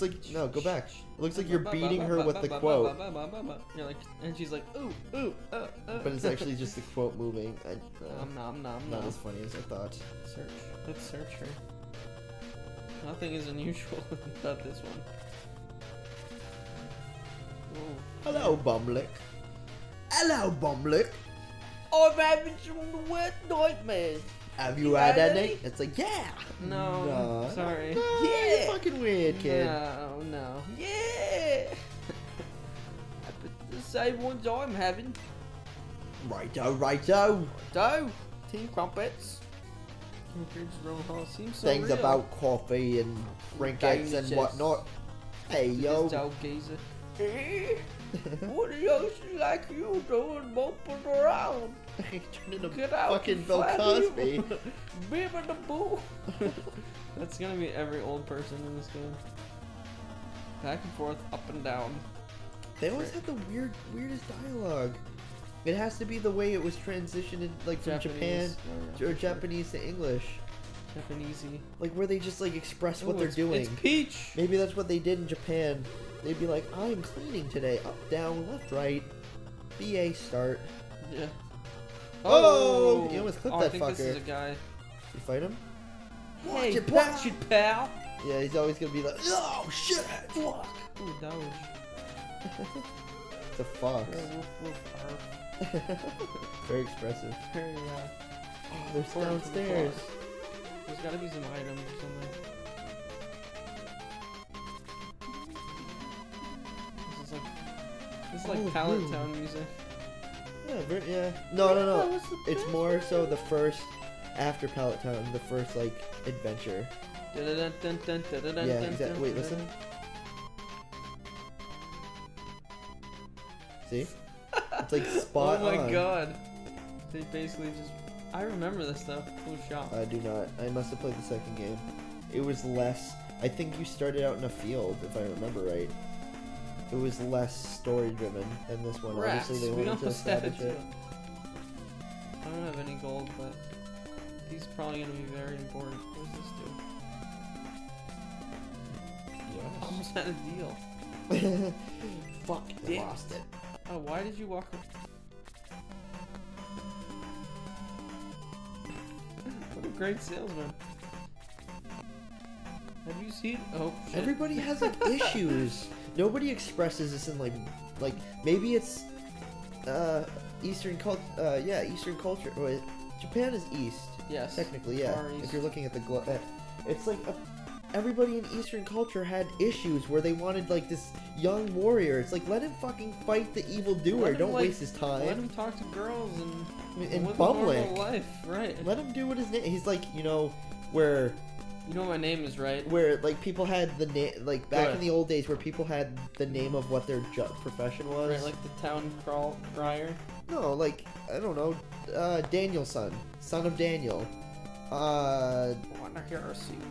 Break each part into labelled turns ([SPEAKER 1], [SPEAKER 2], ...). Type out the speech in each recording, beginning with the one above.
[SPEAKER 1] Looks like no, go back. It looks like you're beating her with the quote.
[SPEAKER 2] You're like, and she's like, ooh, ooh,
[SPEAKER 1] But it's actually just the quote moving. Not as funny as I thought.
[SPEAKER 2] Search. Let's search her. Nothing is unusual about this one. Ooh.
[SPEAKER 1] Hello, Bumlick. Hello, Bumlick.
[SPEAKER 2] I'm having some wet nightmares.
[SPEAKER 1] Have you had any? It's like, yeah.
[SPEAKER 2] No, sorry.
[SPEAKER 1] No,
[SPEAKER 2] Yeah.
[SPEAKER 1] you're fucking weird, kid.
[SPEAKER 2] No. Yeah. The same ones I'm having.
[SPEAKER 1] Righto.
[SPEAKER 2] Team Crumpets. Seems so
[SPEAKER 1] Things
[SPEAKER 2] real.
[SPEAKER 1] about coffee and trinkets and whatnot. Hey, yo.
[SPEAKER 2] Geezer. What are those like you doing moping around?
[SPEAKER 1] Turn into
[SPEAKER 2] Get out,
[SPEAKER 1] fucking Bill Cosby.
[SPEAKER 2] Baby the boo. That's gonna be every old person in this game. Back and forth, up and down.
[SPEAKER 1] They always have the weirdest dialogue. It has to be the way it was transitioned, like from
[SPEAKER 2] Japanese.
[SPEAKER 1] Japan or Japanese to English.
[SPEAKER 2] Japanesey.
[SPEAKER 1] Like where they just like express what they're
[SPEAKER 2] It's
[SPEAKER 1] doing.
[SPEAKER 2] Peach.
[SPEAKER 1] Maybe that's what they did in Japan. They'd be like, I'm cleaning today. Up, down, left, right. BA start.
[SPEAKER 2] Yeah.
[SPEAKER 1] Oh! You almost clipped that
[SPEAKER 2] I think
[SPEAKER 1] fucker.
[SPEAKER 2] this is a guy.
[SPEAKER 1] You fight him?
[SPEAKER 2] Hey,
[SPEAKER 1] watch
[SPEAKER 2] it, pal.
[SPEAKER 1] Yeah, he's always gonna be like, oh shit! Fuck!
[SPEAKER 2] Ooh, dodge.
[SPEAKER 1] It's a fox.
[SPEAKER 2] Woof,
[SPEAKER 1] Very expressive.
[SPEAKER 2] Very,
[SPEAKER 1] Oh, they're downstairs.
[SPEAKER 2] There's gotta be some items or something. This is like Pallet Town music.
[SPEAKER 1] Yeah, yeah. No. It's more so the first, after Pallet Town, the first, like, adventure. Yeah, exactly. Wait, listen. See? It's like spot on.
[SPEAKER 2] Oh my god. They basically just... I remember this stuff. Cool shot.
[SPEAKER 1] I do not. I must have played the second game. It was less... I think you started out in a field, if I remember right. It was less story-driven than this one.
[SPEAKER 2] Rats.
[SPEAKER 1] Obviously, they wanted to establish it.
[SPEAKER 2] I don't have any gold, but these are probably going to be very important. What does this do?
[SPEAKER 1] Yes.
[SPEAKER 2] Almost had a deal.
[SPEAKER 1] Fuck, I lost it.
[SPEAKER 2] Oh, why did you walk... What a great salesman. Have you seen... Oh, shit.
[SPEAKER 1] Everybody has, like, issues. Nobody expresses this in, like maybe it's, Eastern culture, yeah, Eastern culture. Wait, Japan is East.
[SPEAKER 2] Yes.
[SPEAKER 1] Technically, yeah.
[SPEAKER 2] Far East.
[SPEAKER 1] If you're looking at the it's like everybody in Eastern culture had issues where they wanted, like, this young warrior. It's like, let him fucking fight the evildoer. Don't waste his time.
[SPEAKER 2] Let him talk to girls and live
[SPEAKER 1] Bumlick.
[SPEAKER 2] a normal life, right?
[SPEAKER 1] Let him do what his name. He's like, you know, where.
[SPEAKER 2] You know my name is, right?
[SPEAKER 1] Where, like, people had the name, like, back in the old days where people had the name of what their profession was.
[SPEAKER 2] Right, like the town crier?
[SPEAKER 1] No, like, I don't know, Danielson, son of Daniel.
[SPEAKER 2] Wanna hear a secret?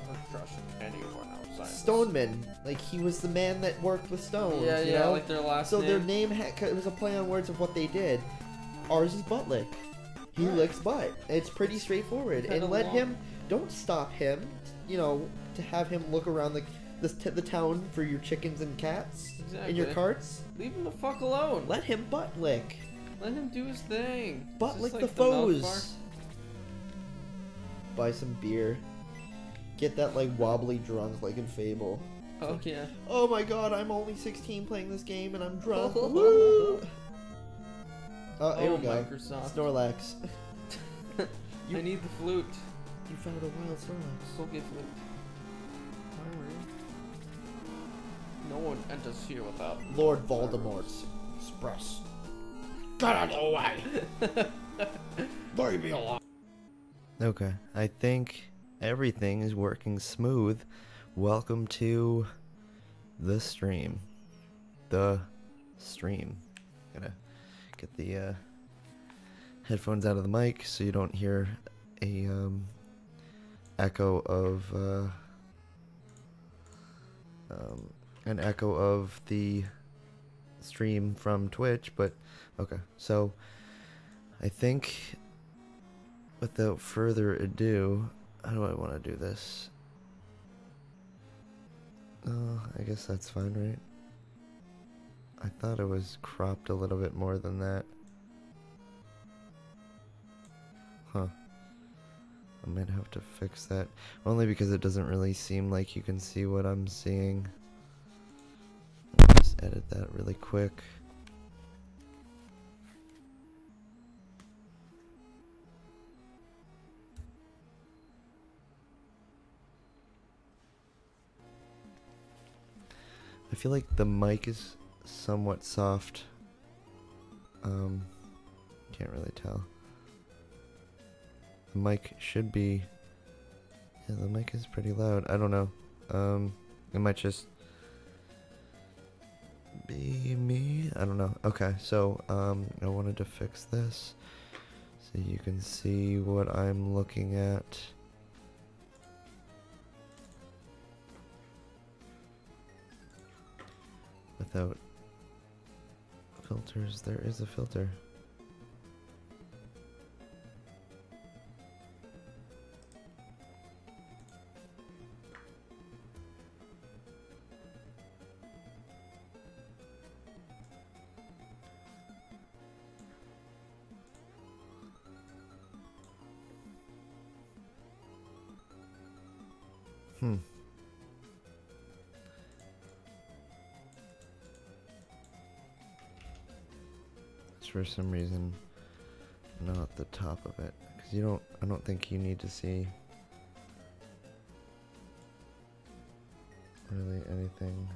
[SPEAKER 2] Never trust anyone outside.
[SPEAKER 1] Stoneman, like, he was the man that worked with stones,
[SPEAKER 2] yeah,
[SPEAKER 1] you know?
[SPEAKER 2] Like their last
[SPEAKER 1] so
[SPEAKER 2] name.
[SPEAKER 1] their name, it was a play on words of what they did. Ours is Buttlick. He licks butt. It's pretty straightforward. And let him... Don't stop him, you know, to have him look around the town for your chickens and cats in your carts.
[SPEAKER 2] Leave him the fuck alone.
[SPEAKER 1] Let him butt lick.
[SPEAKER 2] Let him do his thing.
[SPEAKER 1] Butt lick the foes. Buy some beer. Get that, like, wobbly drunk like in Fable.
[SPEAKER 2] Oh, yeah.
[SPEAKER 1] Oh my god, I'm only 16 playing this game and I'm drunk. Woo! Oh, here we go.
[SPEAKER 2] Microsoft.
[SPEAKER 1] Snorlax.
[SPEAKER 2] I need the flute.
[SPEAKER 1] You found a wild Snorlax.
[SPEAKER 2] Go get flute. No one enters here without
[SPEAKER 1] Lord Voldemort's express. Get out of the way! Leave me alone. Okay, I think everything is working smooth. Welcome to the stream. The stream. Gotta get the headphones out of the mic so you don't hear a echo of an echo of the stream from Twitch, but okay. So I think without further ado, how do I want to do this? I guess that's fine, right? I thought it was cropped a little bit more than that. Huh. I might have to fix that. Only because it doesn't really seem like you can see what I'm seeing. I'll just edit that really quick. I feel like the mic is somewhat soft. Can't really tell. The mic should be... Yeah, the mic is pretty loud. I don't know. It might just be me. I don't know. Okay, so I wanted to fix this so you can see what I'm looking at. Without filters, there is a filter. It's for some reason not the top of it, because I don't think you need to see really anything.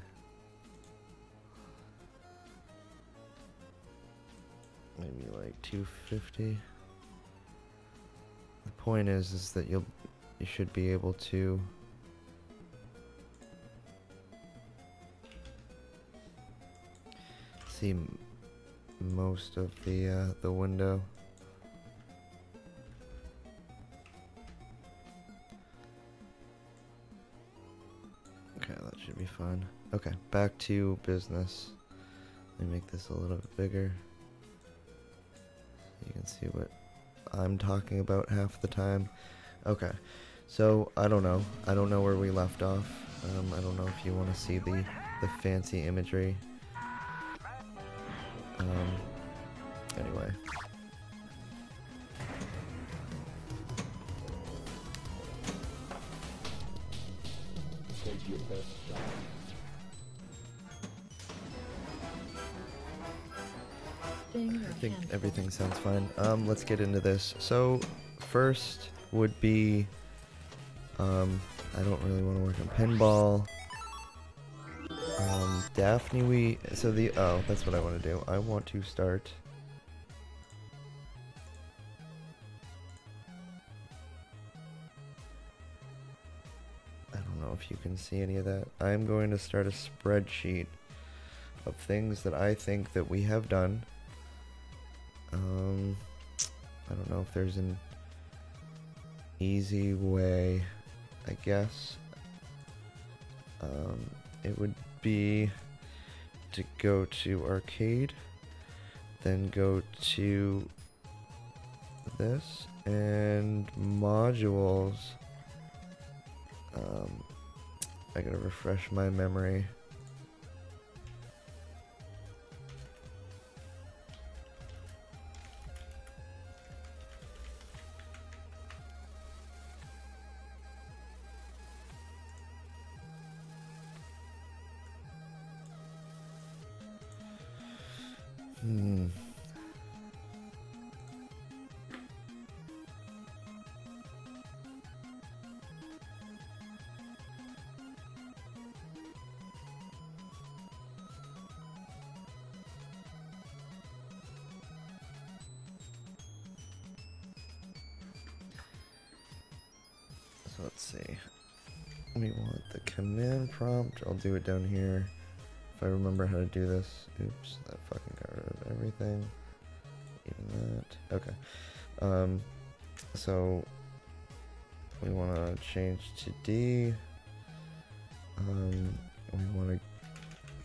[SPEAKER 1] Maybe like 250. The point is that you should be able to see most of the window. Okay, that should be fine. Okay, back to business. Let me make this a little bit bigger so you can see what I'm talking about half the time. Okay, so I don't know where we left off. I don't know if you want to see the fancy imagery. Anyway.
[SPEAKER 3] Take your best shot.
[SPEAKER 1] I think everything sounds fine. Let's get into this. So, first would be, I don't really want to work on pinball. Daphne, that's what I want to do. I want to start. I don't know if you can see any of that. I'm going to start a spreadsheet of things that I think that we have done. I don't know if there's an easy way, I guess. It would be to go to arcade, then go to this, and modules. I gotta refresh my memory. So let's see. We want the command prompt. I'll do it down here. If I remember how to do this. Oops, that fucking got rid of everything. Even that. Okay. So we want to change to D. We want to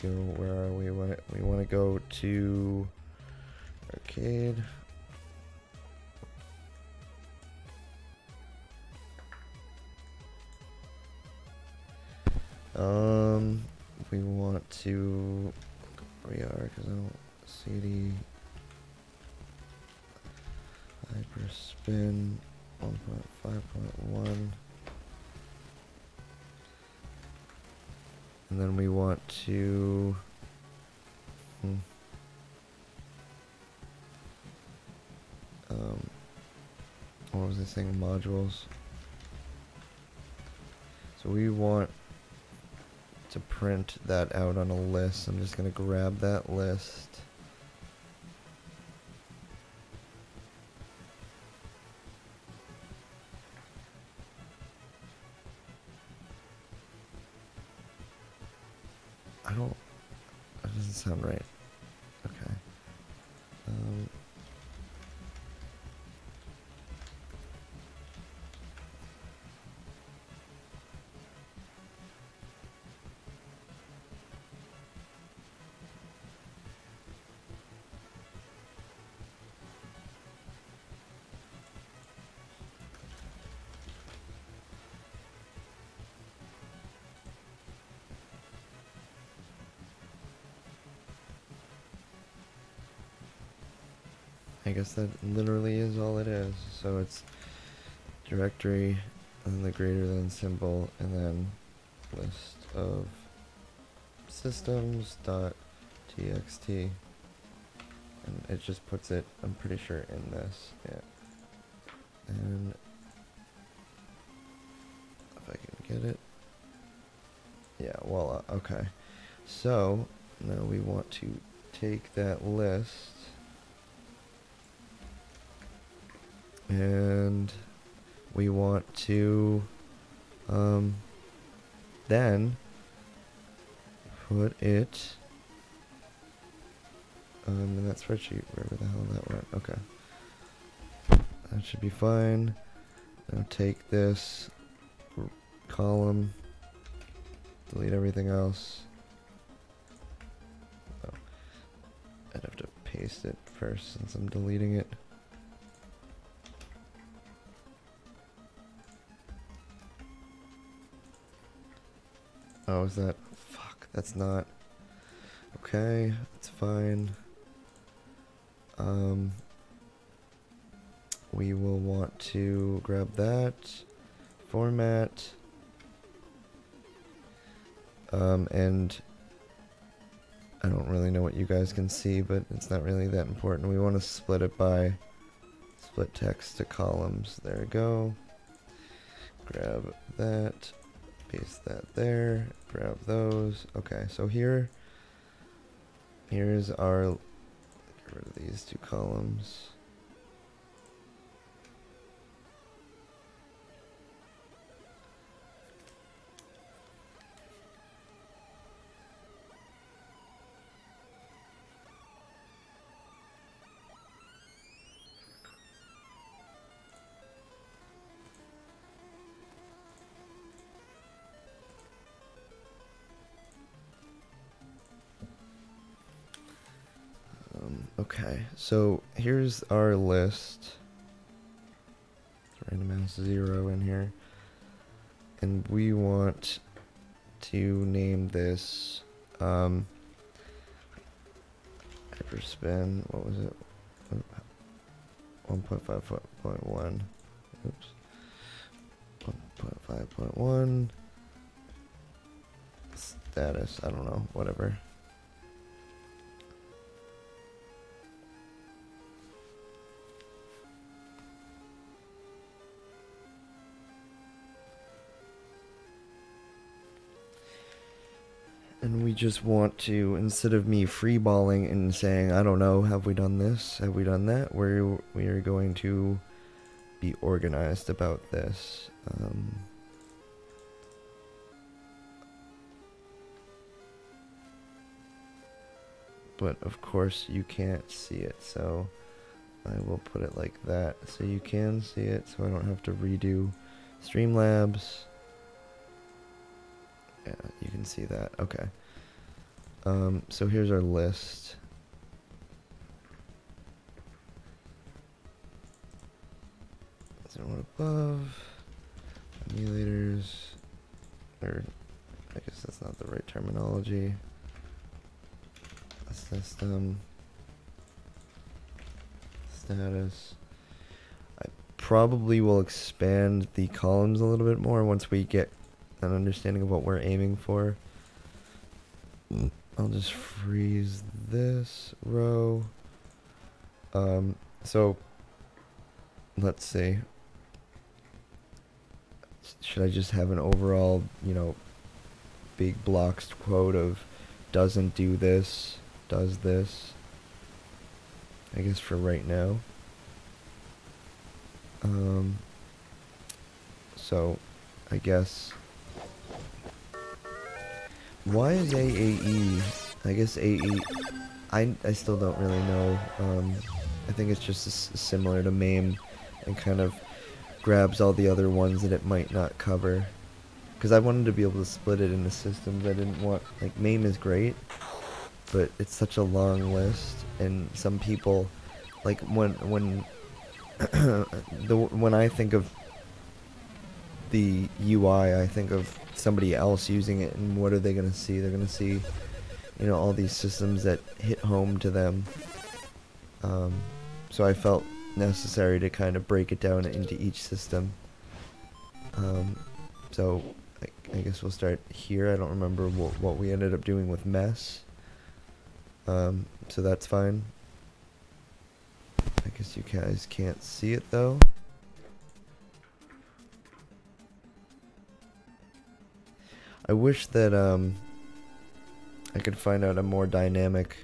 [SPEAKER 1] go, where are we? We want to go to arcade. We to, we are, because I don't CD HyperSpin 1.5.1. And then we want to what was I saying? Modules. So we want to print that out on a list. I'm just gonna grab that list. That doesn't sound right. Okay. I guess that literally is all it is. So it's directory, and then the greater than symbol, and then list of systems dot txt, and it just puts it, I'm pretty sure, in this. Yeah. And if I can get it, yeah, voila. Okay, so now we want to take that list and we want to then put it in that spreadsheet, wherever the hell that went. Okay, that should be fine. Now take this column, delete everything else. Oh, I'd have to paste it first since I'm deleting it. Oh, is that? Fuck, that's not. Okay, that's fine. We will want to grab that, format, and I don't really know what you guys can see, but it's not really that important. We want to split it by, split text to columns. There we go. Grab that. Paste that there, grab those. Okay, so here's our, get rid of these two columns. Okay, so here's our list. Random ass 0 in here. And we want to name this HyperSpin, what was it? 1.5.1. Oops. 1.5.1 status, I don't know, whatever. And we just want to, instead of me freeballing and saying, I don't know, have we done this? Have we done that? We are going to be organized about this. But of course you can't see it, so I will put it like that so you can see it, so I don't have to redo Streamlabs. Yeah, you can see that. Okay. So here's our list. So one above, emulators, or I guess that's not the right terminology. System status. I probably will expand the columns a little bit more once we get an understanding of what we're aiming for. I'll just freeze this row. So let's see. Should I just have an overall, you know, big blocks quote of doesn't do this, does this? I guess for right now. So I guess why is AAE? I guess AE. I still don't really know. I think it's just similar to MAME and kind of grabs all the other ones that it might not cover. Because I wanted to be able to split it into systems. I didn't want, like, MAME is great, but it's such a long list, and some people, like, when when I think of the UI, I think of somebody else using it, and what are they gonna see? They're gonna see, you know, all these systems that hit home to them. So I felt necessary to kind of break it down into each system. So I guess we'll start here. I don't remember what we ended up doing with mess. So that's fine. I guess you guys can't see it though. I wish that I could find out a more dynamic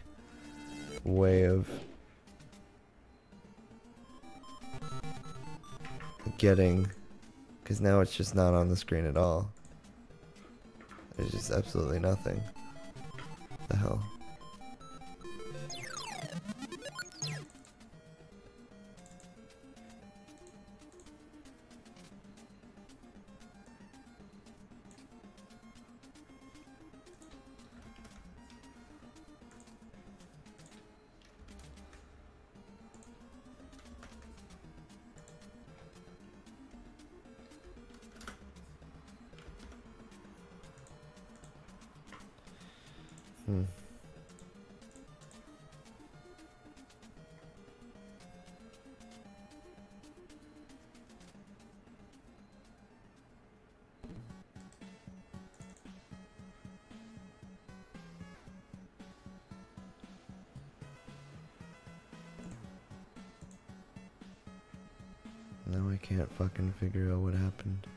[SPEAKER 1] way of getting, because now it's just not on the screen at all. There's just absolutely nothing. What the hell? Now I can't fucking figure out what happened.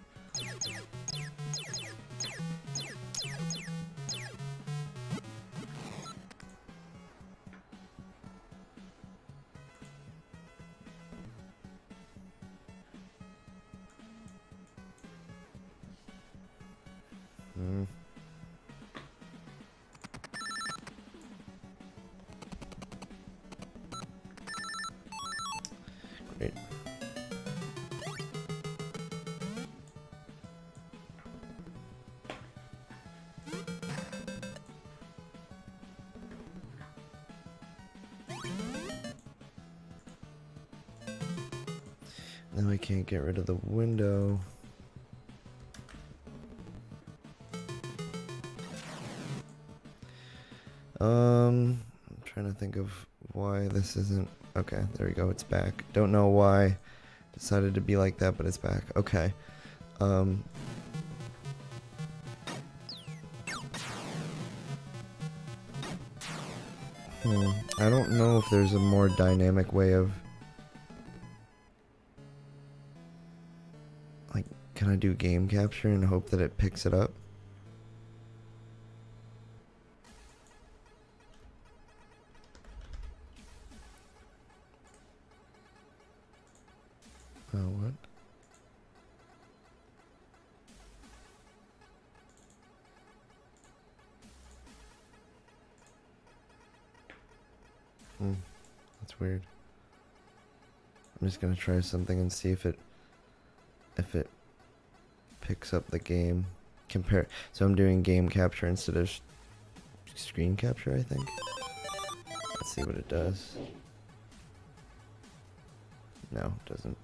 [SPEAKER 1] Great. Now I can't get rid of the window. I'm trying to think of why this isn't. Okay, there we go. It's back. Don't know why decided to be like that, but it's back. Okay. I don't know if there's a more dynamic way of, like, can I do game capture and hope that it picks it up? Oh, what? That's weird. I'm just gonna try something and see if it picks up the game. Compare. So I'm doing game capture instead of screen capture, I think. Let's see what it does. No, doesn't.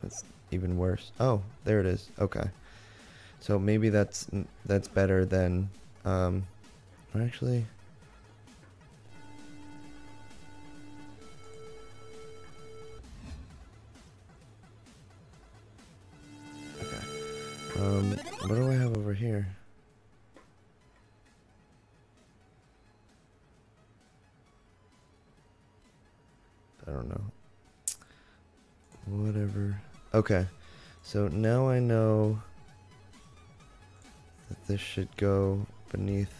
[SPEAKER 1] It's even worse. Oh, there it is. Okay. So maybe that's better than or actually What do I have over here? I don't know. Whatever. Okay. So now I know that this should go beneath.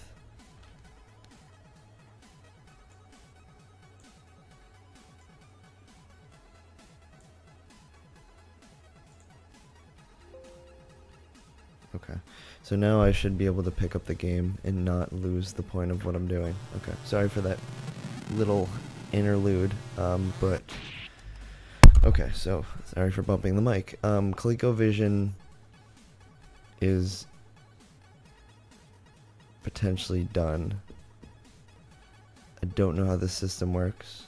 [SPEAKER 1] Okay. So now I should be able to pick up the game and not lose the point of what I'm doing. Okay. Sorry for that little interlude. But okay, so sorry for bumping the mic. ColecoVision is potentially done. I don't know how the system works.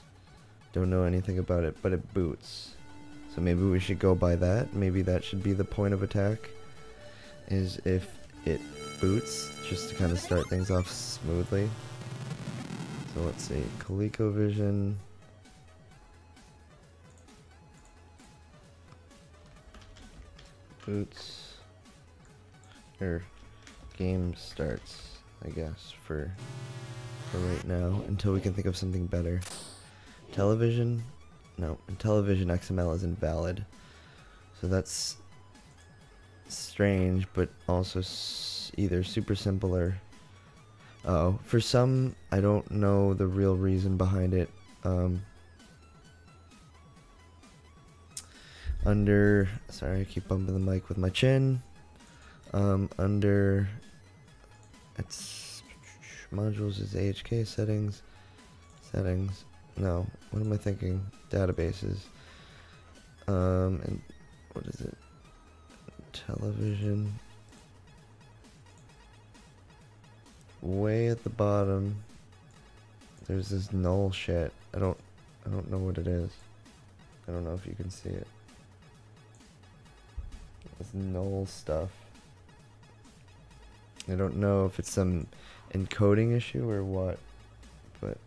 [SPEAKER 1] Don't know anything about it, but it boots. So maybe we should go by that. Maybe that should be the point of attack, is if it boots, just to kind of start things off smoothly. So let's see, ColecoVision. Boots. Or game starts, I guess, for right now, until we can think of something better. Television? No, television XML is invalid. So that's strange, but also either super simple or... Oh, for some, I don't know the real reason behind it. Under... Sorry, I keep bumping the mic with my chin. Under... It's... Modules is AHK settings. Settings. No, what am I thinking? Databases. And what is it? Television. Way at the bottom, there's this null shit. I don't know what it is. I don't know if you can see it. This null stuff. I don't know if it's some encoding issue or what, but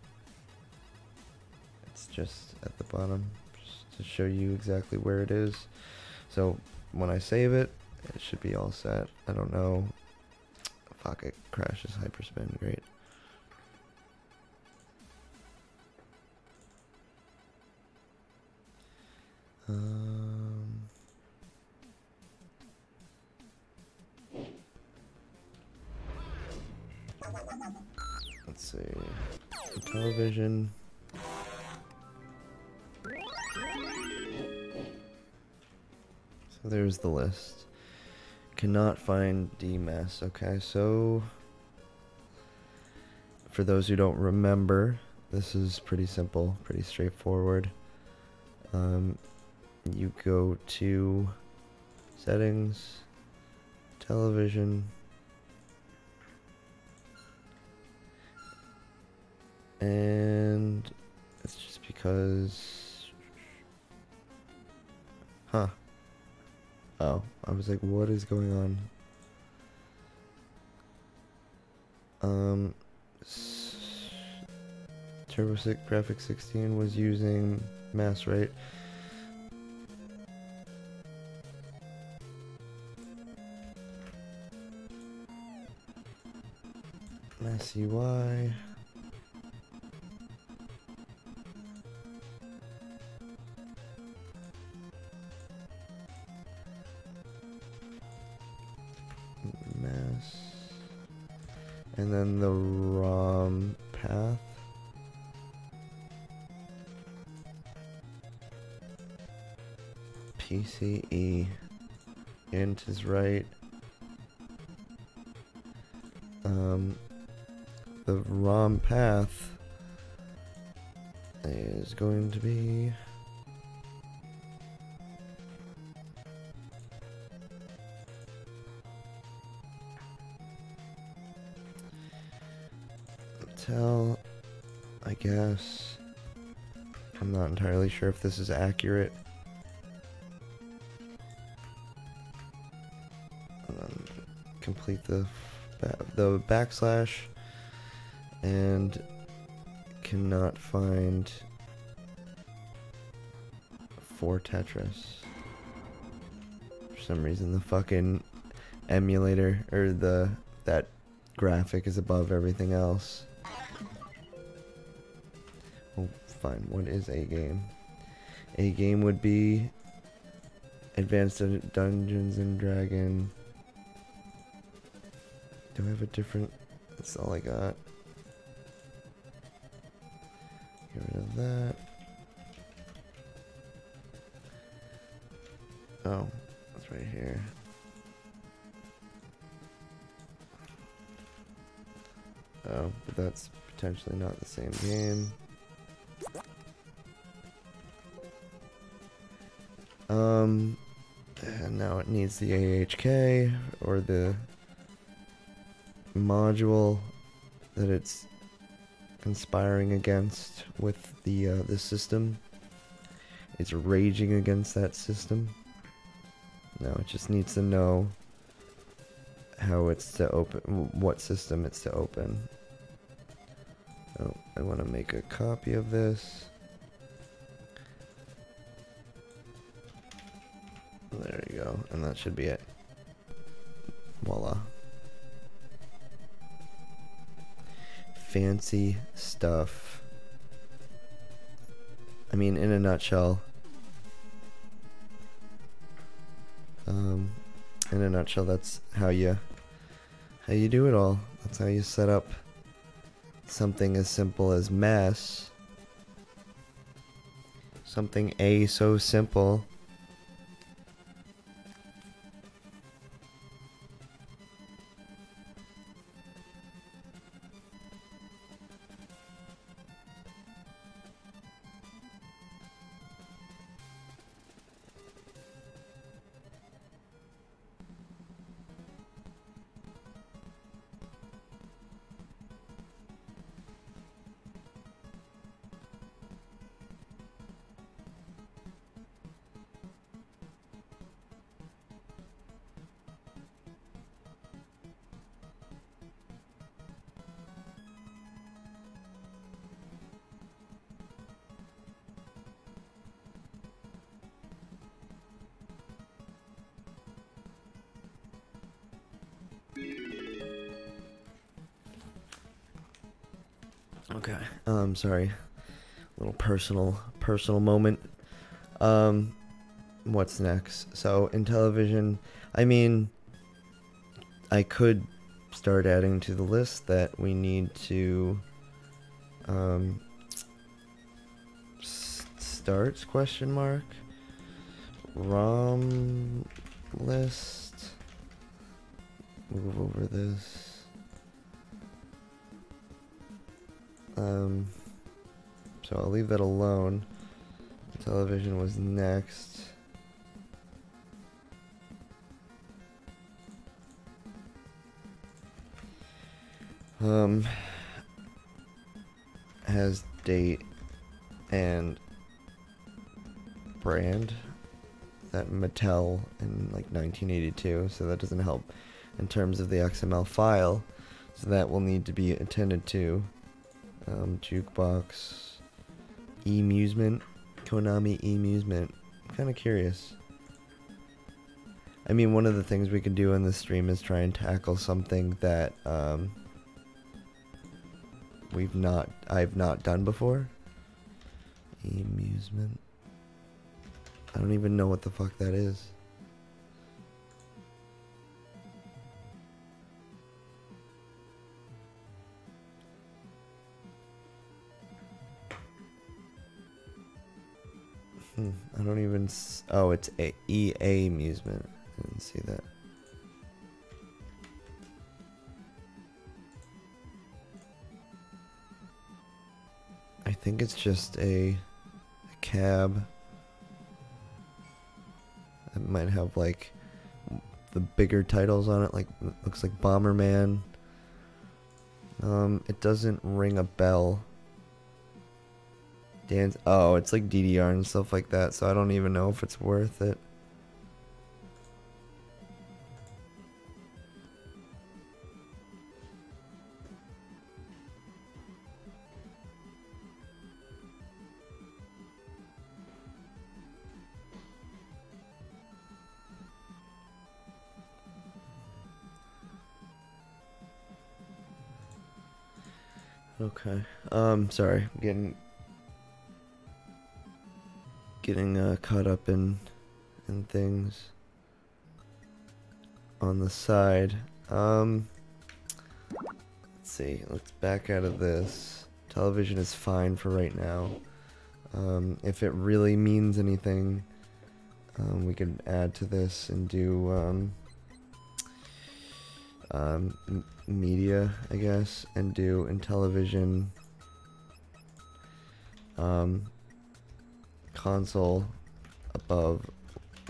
[SPEAKER 1] it's just at the bottom, just to show you exactly where it is. So when I save it, it should be all set. I don't know. Fuck, it crashes HyperSpin. Great. Let's see. Television. So there's the list. Cannot find DMS. Okay, so for those who don't remember, this is pretty simple, pretty straightforward. You go to settings, television, and it's just because, huh? Oh, I was like, what is going on? TurboSix Graphics 16 was using mass rate. Mass UI. Mass. And then the ROM path. PCE. Int is right. The ROM path is going to be tell, I guess. I'm not entirely sure if this is accurate. Complete the backslash, and cannot find for Tetris. For some reason the fucking emulator or that graphic is above everything else. Oh, fine. What is a game? A game would be Advanced Dungeons and Dragon. Do I have a different? That's all I got. Get rid of that. Oh, that's right here. Oh, but that's potentially not the same game. And now it needs the AHK or the module that it's conspiring against with the system. It's raging against that system. Now it just needs to know how it's to open, what system it's to open. Oh, I want to make a copy of this. There you go, and that should be it. Voila. Fancy stuff. I mean, in a nutshell. In a nutshell, that's how you do it all. That's how you set up something as simple as mess. Something so simple. Okay. Sorry. Little personal moment. What's next? So in television, I mean, I could start adding to the list that we need to start question mark ROM list. Move over this. So I'll leave that alone. Television was next. Has date and brand. That Mattel in like 1982, so that doesn't help in terms of the XML file. So that will need to be attended to. Jukebox, emusement, Konami emusement. I'm kind of curious. I mean, one of the things we could do in this stream is try and tackle something that I've not done before. Emusement. I don't even know what the fuck that is. I don't even. Oh, it's a EA amusement. I didn't see that. I think it's just a cab. It might have like the bigger titles on it, like looks like Bomberman. It doesn't ring a bell. Dance. Oh, it's like DDR and stuff like that, so I don't even know if it's worth it. Okay. Sorry. Getting caught up in things on the side. Let's see. Let's back out of this. Television is fine for right now. If it really means anything, we could add to this and do media, I guess, and do in television console above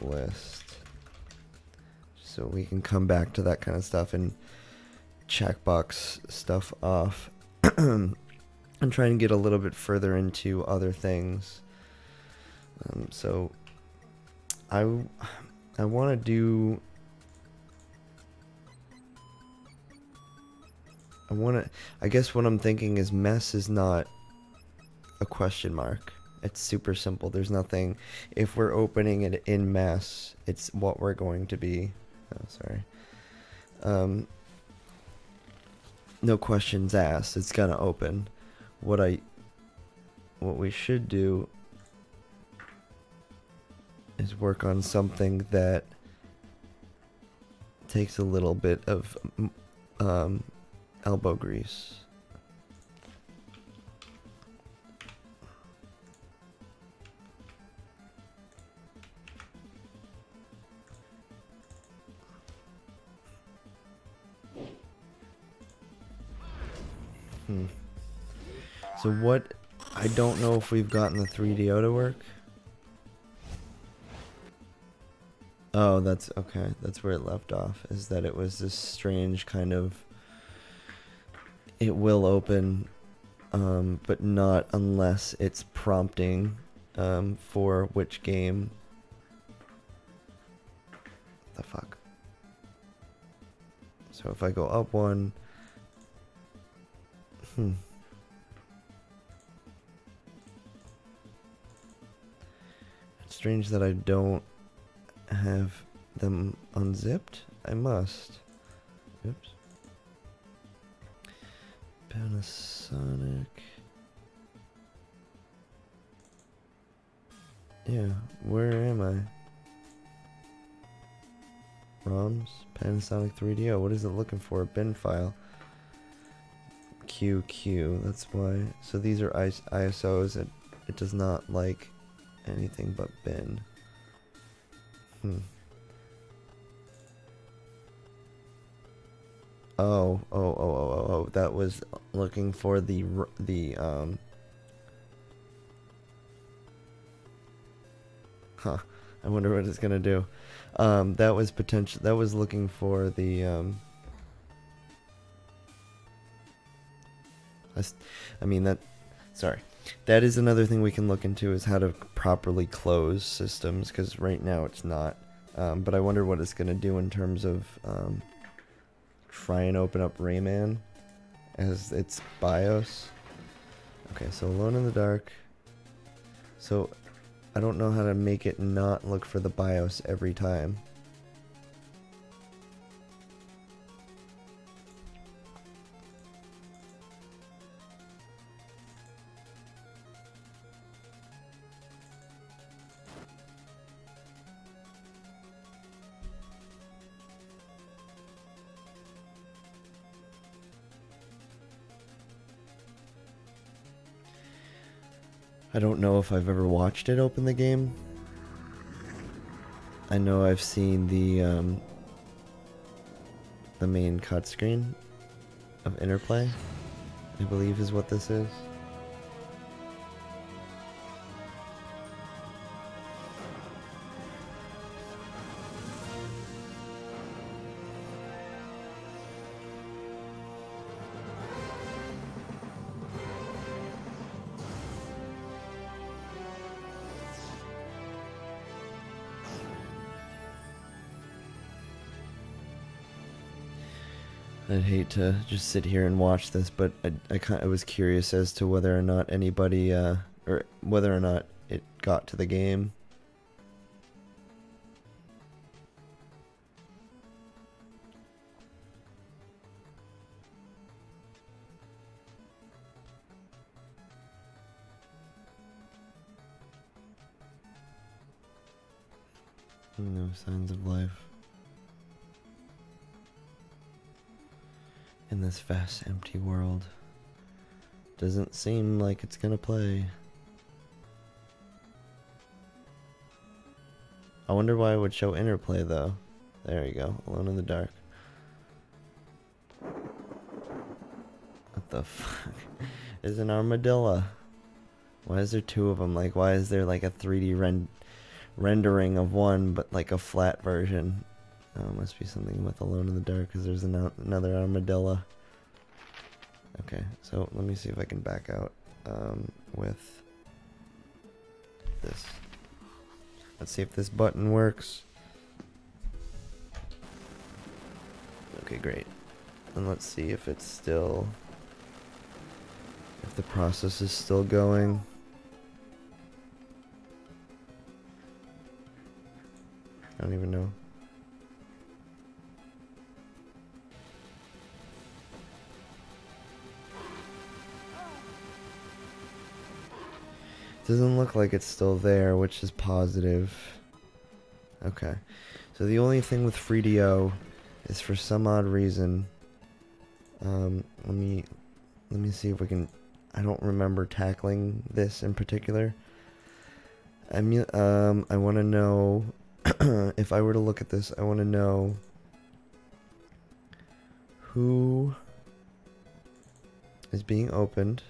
[SPEAKER 1] list, so we can come back to that kind of stuff and checkbox stuff off. And try and get a little bit further into other things. So I want to do. I guess what I'm thinking is mess is not a question mark. It's super simple. There's nothing. If we're opening it in mess, it's what we're going to be. Oh, sorry. No questions asked. It's gonna open. What we should do is work on something that takes a little bit of elbow grease. So what, I don't know if we've gotten the 3DO to work. Oh, that's okay. That's where it left off, is that it was this strange kind of, it will open, but not unless it's prompting for which game. The fuck? So if I go up one, It's strange that I don't have them unzipped. I must. Oops. Panasonic. Yeah, where am I? ROMs? Panasonic 3DO. What is it looking for? A bin file. QQ. That's why. So these are ISOs. It does not like anything but bin. Oh. That was looking for the I wonder what it's gonna do. That was potential. That was looking for the I mean that. Sorry. That is another thing we can look into, is how to properly close systems, because right now it's not. But I wonder what it's gonna do in terms of try and open up Rayman as its BIOS. Okay, so Alone in the Dark. So I don't know how to make it not look for the BIOS every time. I don't know if I've ever watched it open the game. I know I've seen the main cut screen of Interplay, I believe is what this is. I'd hate to just sit here and watch this, but I was curious as to whether or not anybody, or whether or not it got to the game. No signs of life in this vast, empty world. Doesn't seem like it's gonna play. I wonder why it would show interplay though. There you go, Alone in the Dark. What the fuck? Is an armadillo. Why is there two of them? Like, why is there like a 3D rendering of one, but like a flat version? Oh, it must be something with Alone in the Dark, because there's another armadillo. Okay, so let me see if I can back out with this. Let's see if this button works. Okay, great. And let's see if it's still... if the process is still going. I don't even know. Doesn't look like it's still there, which is positive. Okay. So the only thing with FreeDO is, for some odd reason, let me see if we can... I don't remember tackling this in particular. I want to know... if I were to look at this, I want to know who is being opened.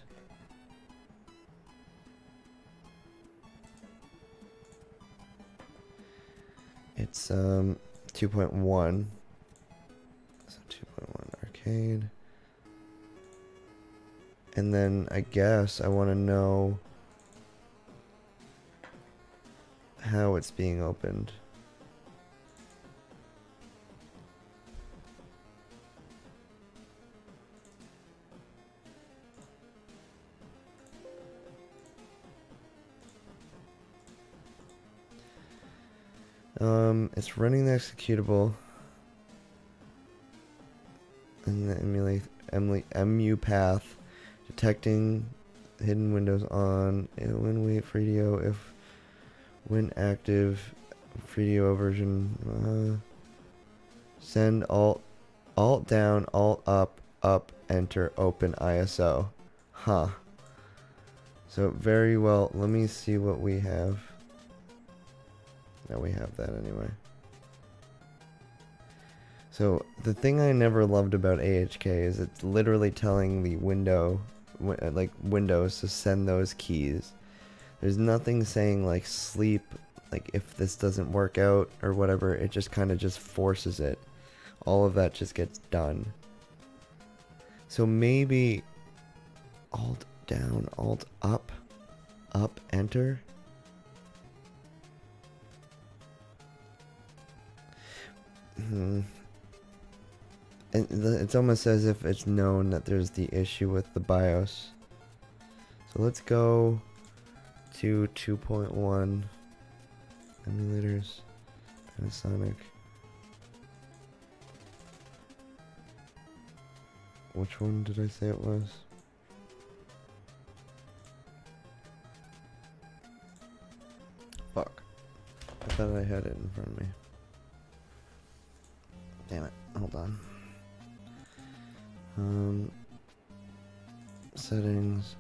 [SPEAKER 1] It's 2.1. So 2.1 arcade. And then I guess I want to know how it's being opened. It's running the executable and the emu path, detecting hidden windows on. When wait FreeDO, if when active FreeDO version, send alt down, alt up, enter, open ISO. Huh. So very well. Let me see what we have. Now we have that anyway. So the thing I never loved about AHK is it's literally telling the Windows to send those keys. There's nothing saying like sleep, like if this doesn't work out or whatever. It just kind of just forces it. All of that just gets done. So maybe alt down, alt up, enter. It's almost as if it's known that there's the issue with the BIOS. So let's go to 2.1 emulators, Panasonic. Which one did I say it was? Fuck. I thought I had it in front of me. Damn it. Hold on. Settings.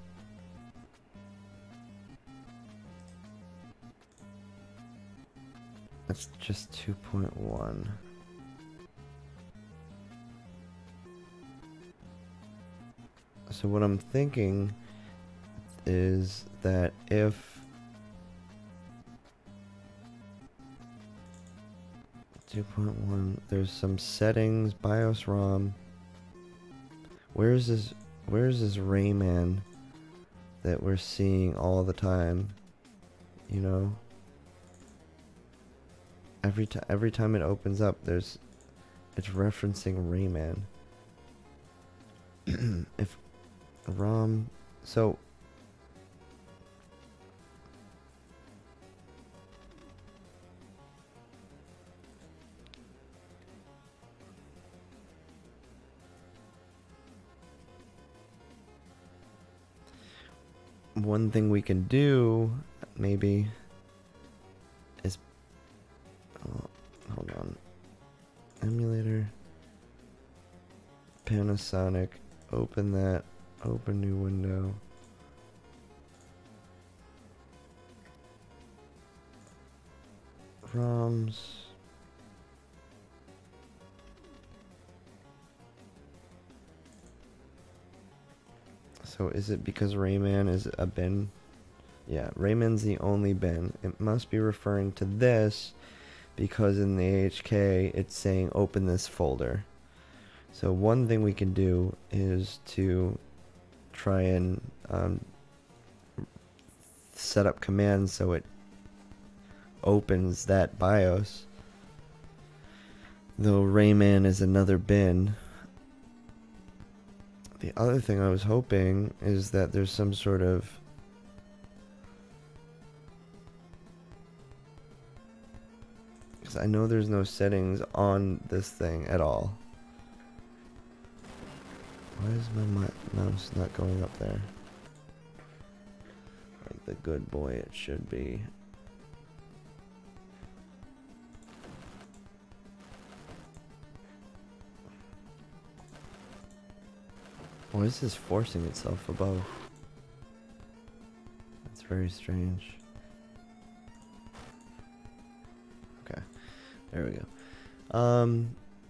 [SPEAKER 1] That's just 2.1. So what I'm thinking is that if 2.1, there's some settings, BIOS ROM. Where's this Rayman that we're seeing all the time? You know? Every time it opens up, it's referencing Rayman. If ROM, so one thing we can do maybe is Panasonic. Open that. Open new window. ROMs. So is it because Rayman is a bin? Yeah, Rayman's the only bin. It must be referring to this because in the AHK it's saying open this folder. So one thing we can do is to try and set up commands so it opens that BIOS. Though Rayman is another bin. The other thing I was hoping is that there's some sort of because I know there's no settings on this thing at all. Why is my mouse not going up there? Like the good boy it should be. Why is this forcing itself above? That's very strange. Okay, there we go.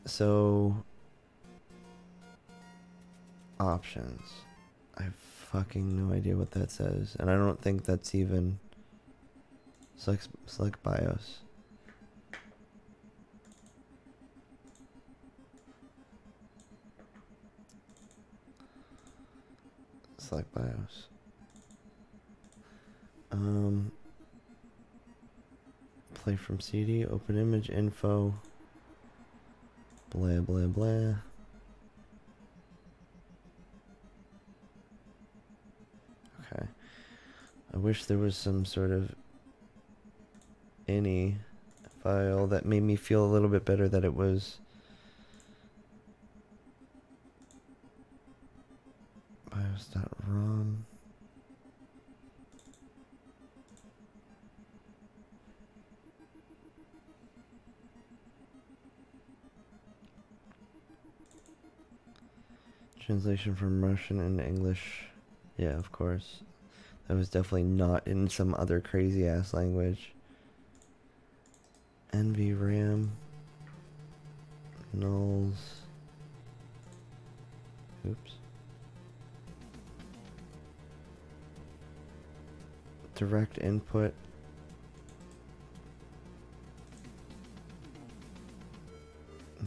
[SPEAKER 1] So options. I have fucking no idea what that says, and I don't think that's even select BIOS. Select BIOS. Play from CD, open image, info, blah blah blah. Okay. I wish there was some sort of any file that made me feel a little bit better that it was bios.rom. Translation from Russian into English. Yeah, of course. That was definitely not in some other crazy ass language. NVRAM. Nulls. Oops. Direct input.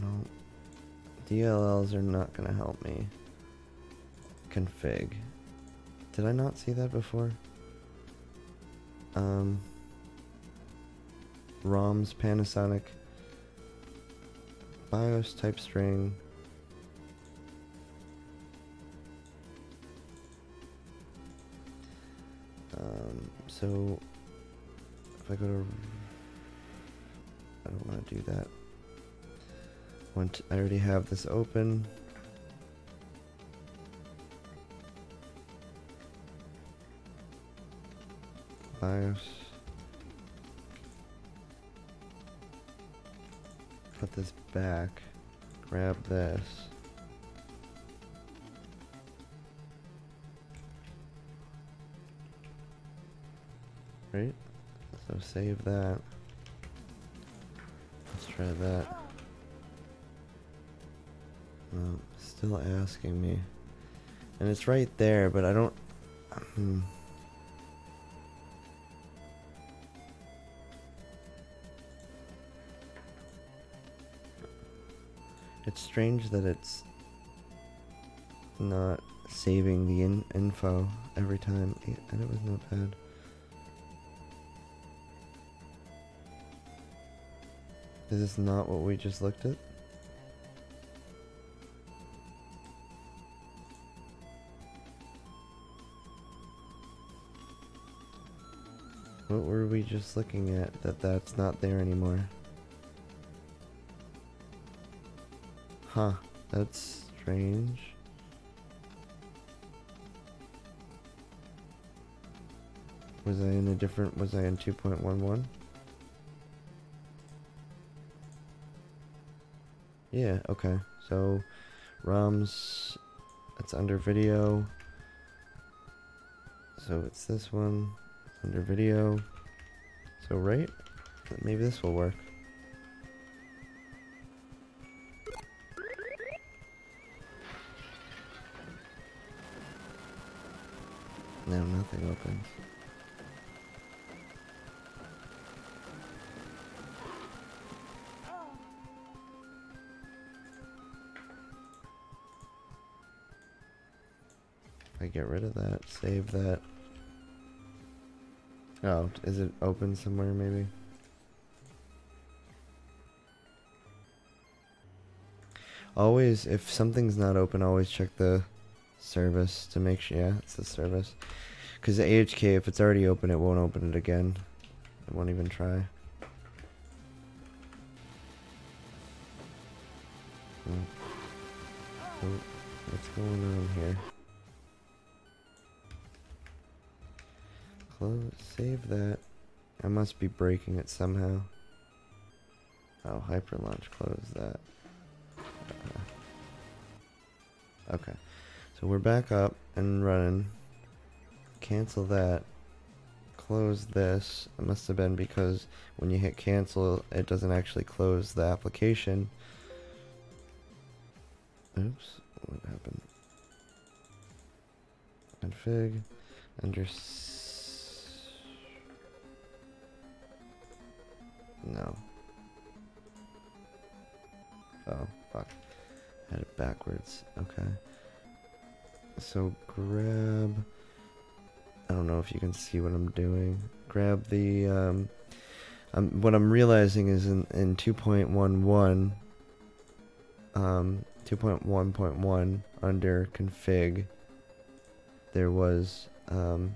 [SPEAKER 1] No. DLLs are not gonna help me. Config. Did I not see that before? ROMs, Panasonic, BIOS type string. So if I go to, I don't want to do that. I already have this open. BIOS. Put this back. Grab this. Right? So save that. Let's try that. Still asking me. And it's right there, but I don't... It's strange that it's not saving the info every time. Edit with Notepad. Is this not what we just looked at? What were we just looking at that's not there anymore? Huh, that's strange. Was I in 2.11? Yeah, okay. So ROMs It's under video. So it's this one. Under video. So right? Maybe this will work. No, nothing opens. I get rid of that, save that. Oh, is it open somewhere maybe? Always, if something's not open, always check the service to make sure. Yeah, it's the service. Because the AHK, if it's already open, it won't open it again. It won't even try. Oh, what's going on here? Close, save that. I must be breaking it somehow. Oh, hyper launch, close that. Okay, so we're back up and running. Cancel that. Close this. It must have been because when you hit cancel, it doesn't actually close the application. Oops, what happened? Config under no. Oh, fuck. Had it backwards. Okay. So grab... I don't know if you can see what I'm doing. Grab the... what I'm realizing is in 2.11... 2.1.1 under config, there was... oops,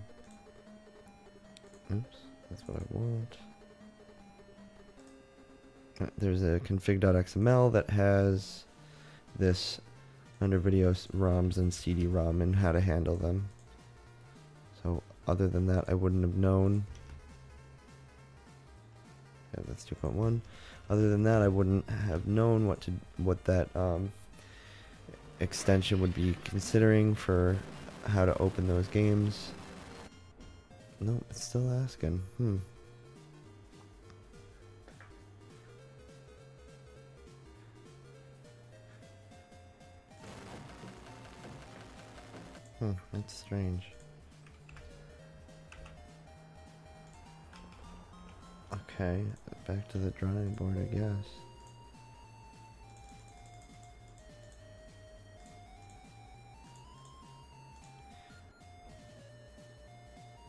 [SPEAKER 1] that's what I want. There's a config.xml that has this under video ROMs and CD-ROM and how to handle them. So other than that, I wouldn't have known. Yeah, that's 2.1. Other than that, I wouldn't have known what that extension would be considering for how to open those games. No, it's still asking. That's strange. Okay, back to the drawing board, I guess.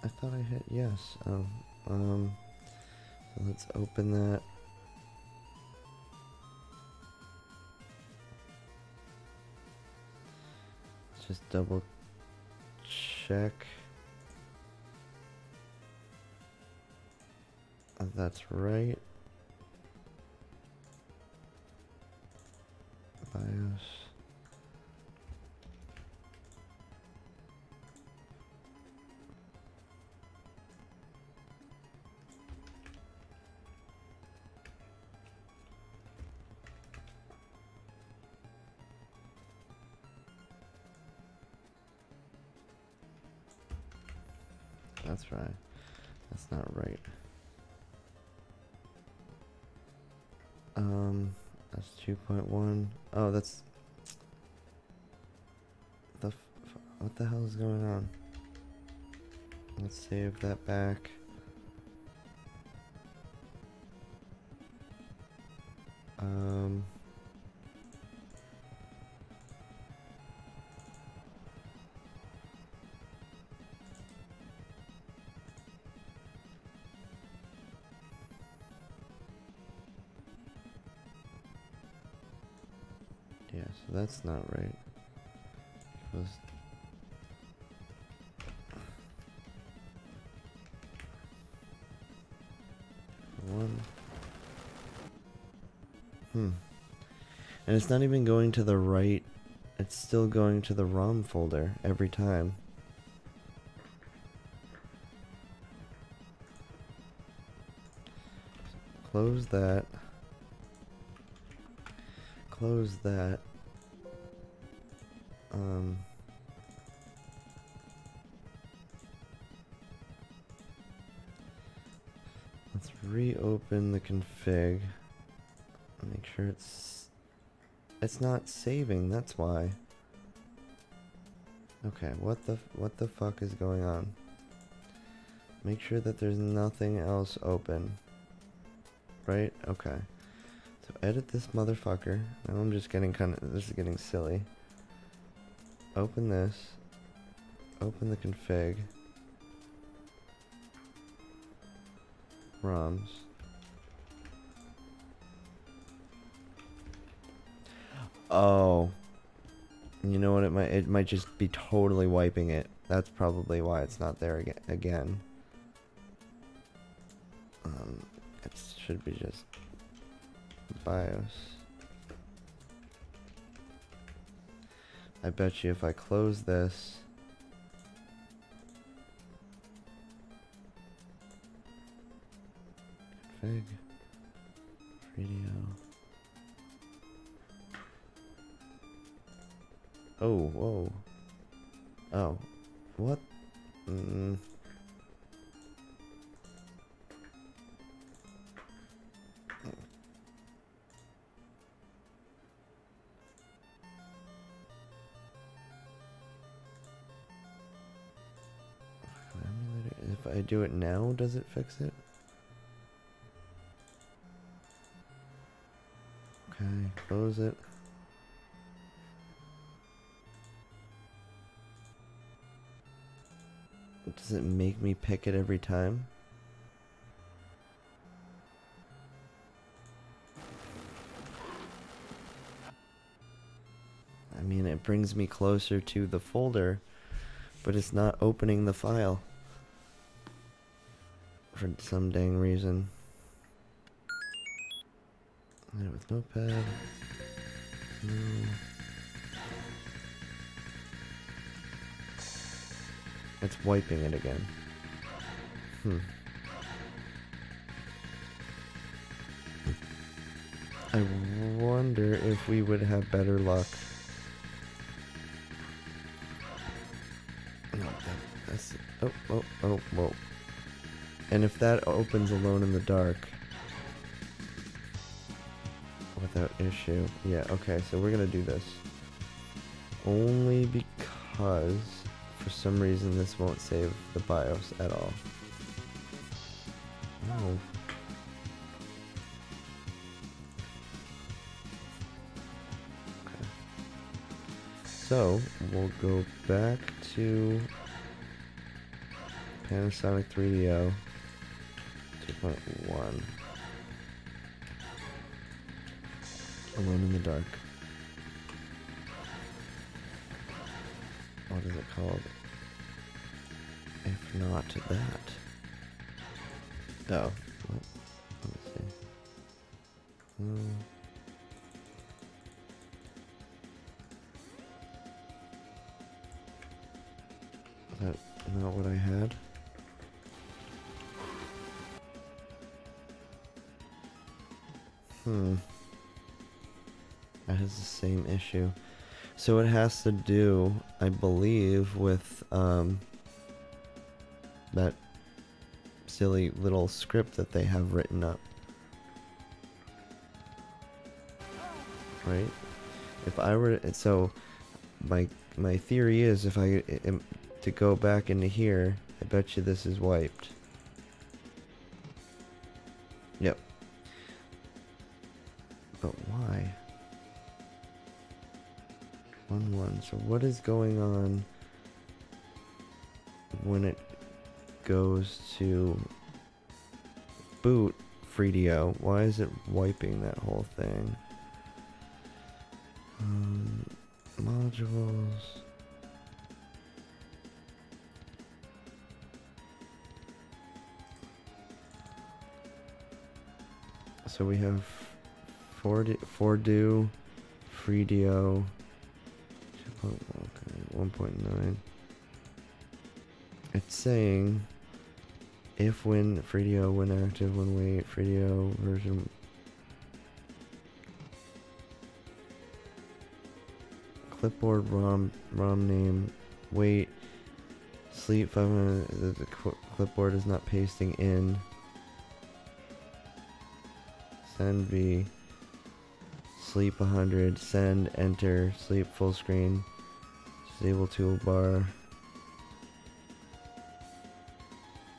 [SPEAKER 1] I thought I hit yes. Oh, so let's open that. Let's just double check. That's right. BIOS. That's right. That's not right. That's 2.1. Oh, that's what the hell is going on? Let's save that back. Yeah, so that's not right. Because and it's not even going to the right. It's still going to the ROM folder every time. Close that. Close that. Let's reopen the config. Make sure it's not saving, that's why. Okay, what the fuck is going on? Make sure that there's nothing else open. Right? Okay. So edit this motherfucker. Now I'm just getting this is getting silly. Open this. Open the config. ROMs. Oh. You know what, it might just be totally wiping it. That's probably why it's not there again. It should be just BIOS. I bet you if I close this, config, radio. Oh, whoa. Oh, what? If I do it now, does it fix it? Okay, close it. Does it make me pick it every time? I mean, it brings me closer to the folder, but it's not opening the file. For some dang reason. Edit with notepad. No. It's wiping it again. I wonder if we would have better luck. No, that's... Oh, whoa. And if that opens Alone in the Dark without issue. Yeah, okay, so we're gonna do this. Only because for some reason this won't save the BIOS at all. Oh. Okay. So we'll go back to Panasonic 3DO 2.1. Alone in the Dark. What is it called? If not that. Oh. What? Let me see. Is that not what I had? That has the same issue. So it has to do, I believe, with that silly little script that they have written up. Right? If I were so my theory is if I am to go back into here, I bet you this is wiped. Yep. But why? 1.1. So what is going on when it goes to boot FreeDO? Why is it wiping that whole thing? Modules. So we have 4do, FreeDO, 1.9. It's saying if when FreeDO when active when wait FreeDO version clipboard ROM name wait sleep 5 minutes the clipboard is not pasting in. send V, sleep 100, send, enter, sleep full screen, disable toolbar,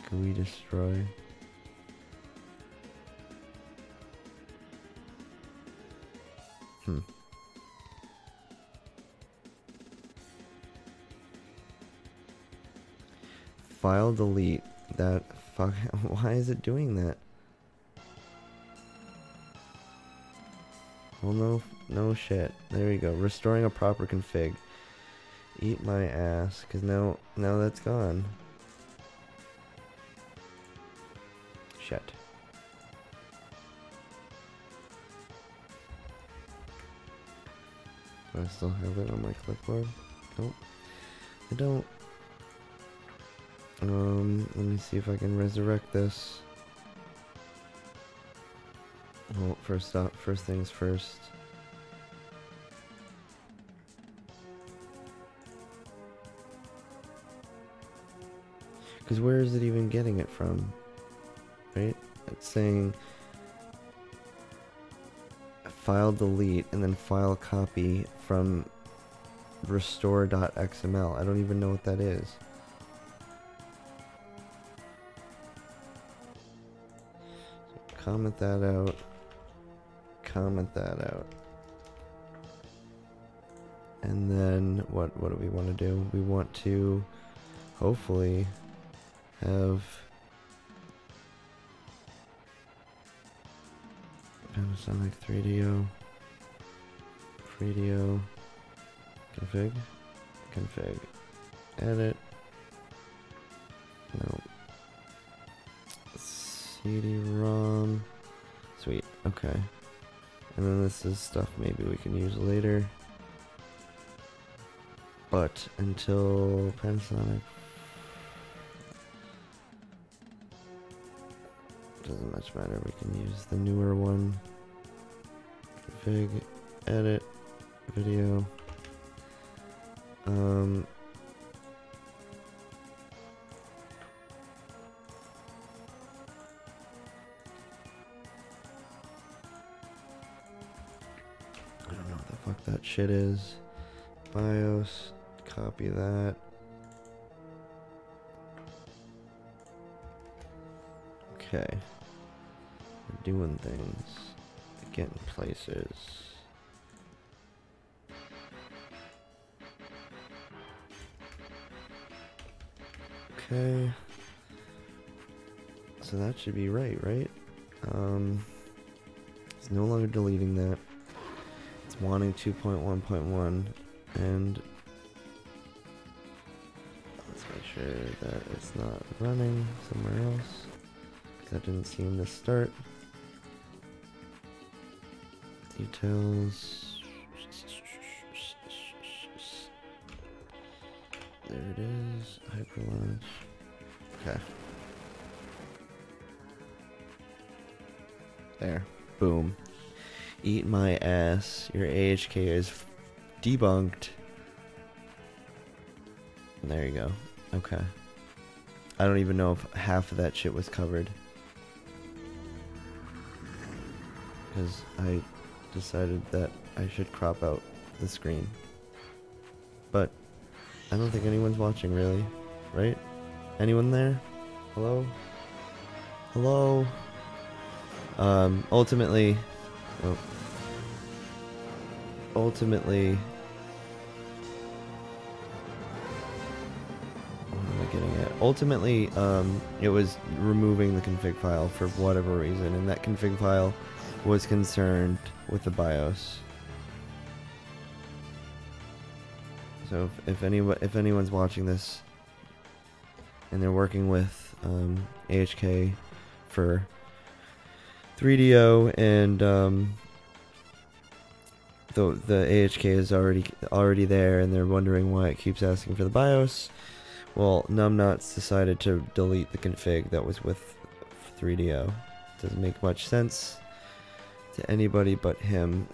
[SPEAKER 1] GUI destroy. File delete. That fuck. Why is it doing that? Well, no shit. There we go. Restoring a proper config. Eat my ass, cause now that's gone. Shit. Do I still have it on my clipboard? Nope. I don't. Let me see if I can resurrect this. Well, first things first. Because where is it even getting it from? Right? It's saying file delete and then file copy from restore.xml. I don't even know what that is. Comment that out. Comment that out. And then what do we want to do? We want to hopefully have Panasonic 3DO config edit. No. CD-ROM. Sweet. Okay. And then this is stuff maybe we can use later. But until Panasonic, doesn't much matter. We can use the newer one. Config, edit, video. I don't know what the fuck that shit is. BIOS, copy that. Okay. We're doing things. Getting places. Okay. So that should be right? It's no longer deleting that. It's wanting 2.1.1 and let's make sure that it's not running somewhere else. That didn't seem to start. Details. There it is. Hyperlaunch. Okay. There. Boom. Eat my ass. Your AHK is debunked. There you go. Okay. I don't even know if half of that shit was covered. Because I decided that I should crop out the screen. But I don't think anyone's watching really, right? Anyone there? Hello? Hello? Ultimately, what am I getting at? Ultimately, it was removing the config file for whatever reason, and that config file was concerned with the BIOS. So if anyone's watching this and they're working with AHK for 3DO and the AHK is already there and they're wondering why it keeps asking for the BIOS, well, Numbnuts decided to delete the config that was with 3DO. Doesn't make much sense to anybody but him.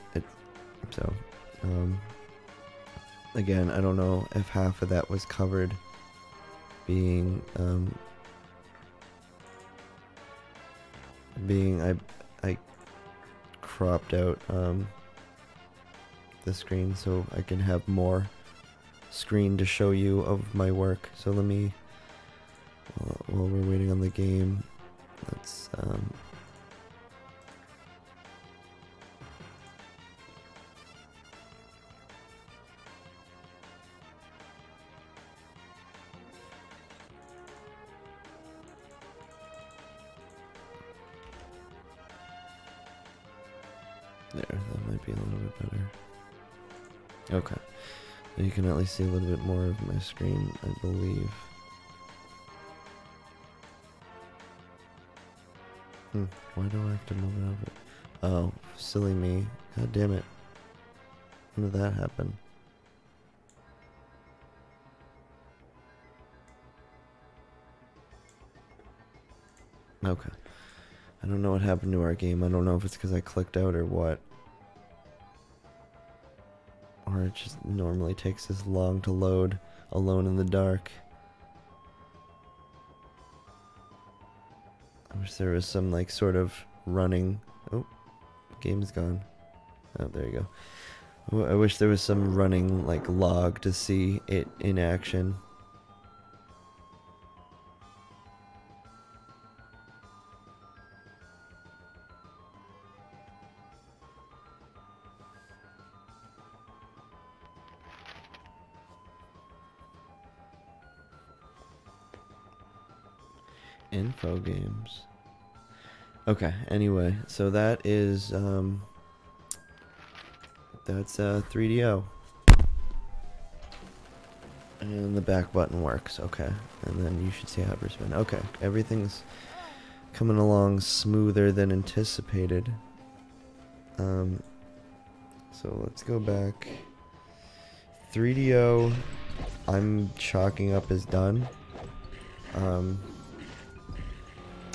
[SPEAKER 1] Again, I don't know if half of that was covered being cropped out the screen so I can have more screen to show you of my work. So let me, while we're waiting on the game, let's there, that might be a little bit better. Okay. You can at least see a little bit more of my screen, I believe. Why do I have to move it over? Oh, silly me. God damn it. When did that happen? Okay. I don't know what happened to our game. I don't know if it's because I clicked out or what. Or it just normally takes this long to load Alone in the Dark. I wish there was some like sort of running... Oh, game's gone. Oh, there you go. I wish there was some running like log to see it in action. Info games. Okay, anyway, so that is that's 3DO. And the back button works, okay. And then you should see HyperSpin. Okay, everything's coming along smoother than anticipated. So let's go back. 3DO I'm chalking up as done.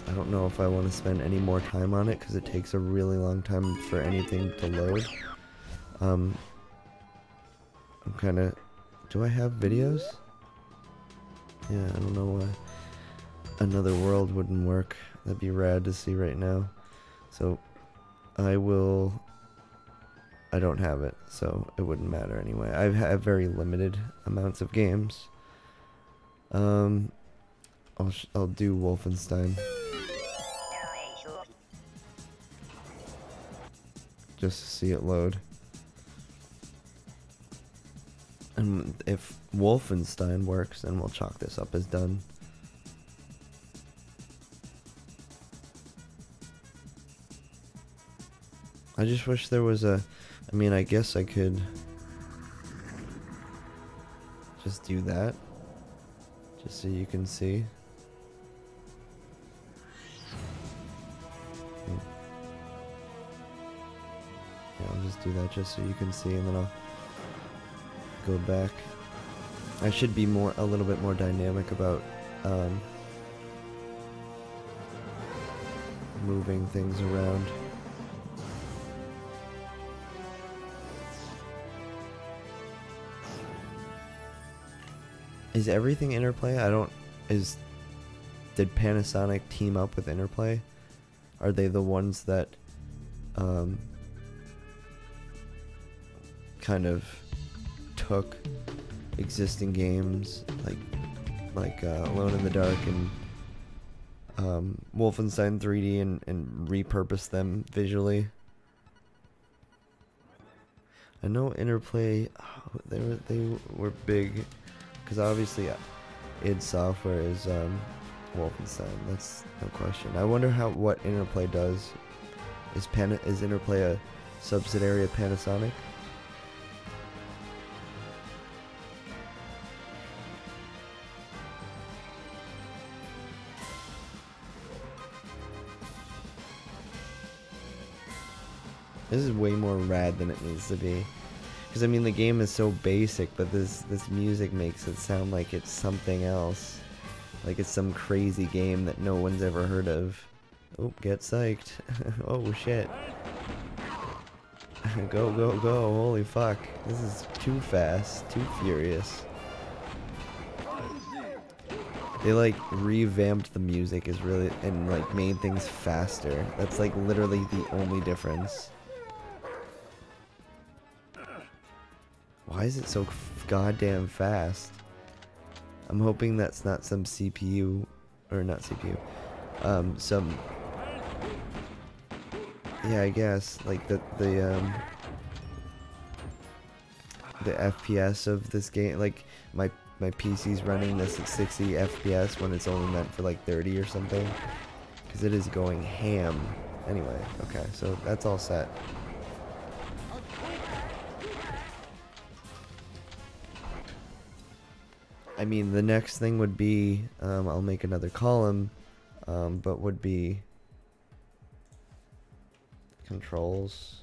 [SPEAKER 1] I don't know if I want to spend any more time on it because it takes a really long time for anything to load. I'm kind of... Do I have videos? Yeah, I don't know why Another World wouldn't work. That'd be rad to see right now. So, I don't have it, so it wouldn't matter anyway. I have very limited amounts of games. I'll do Wolfenstein. Just to see it load. And if Wolfenstein works, then we'll chalk this up as done. I just wish there was a... I mean, I guess I could just do that. Just so you can see. Yeah, I'll just do that just so you can see, and then I'll go back. I should be a little bit more dynamic about moving things around. Is everything Interplay? Did Panasonic team up with Interplay? Are they the ones that kind of took existing games like Alone in the Dark and Wolfenstein 3D and repurposed them visually? I know Interplay, they were big, because obviously id Software is Wolfenstein. That's no question. I wonder what Interplay does. Is Interplay a subsidiary of Panasonic? This is way more rad than it needs to be. Because I mean the game is so basic, but this music makes it sound like it's something else. Like it's some crazy game that no one's ever heard of. Oh, get psyched. Oh shit. Go, go, go. Holy fuck. This is too fast. Too furious. They like revamped the music and like made things faster. That's like literally the only difference. Why is it so goddamn fast? I'm hoping that's not some CPU, or not CPU, some, yeah, I guess, like the FPS of this game, like my PC's running this at 60 FPS when it's only meant for like 30 or something, because it is going ham. Anyway, okay, so that's all set. I mean, the next thing would be, I'll make another column, but would be controls,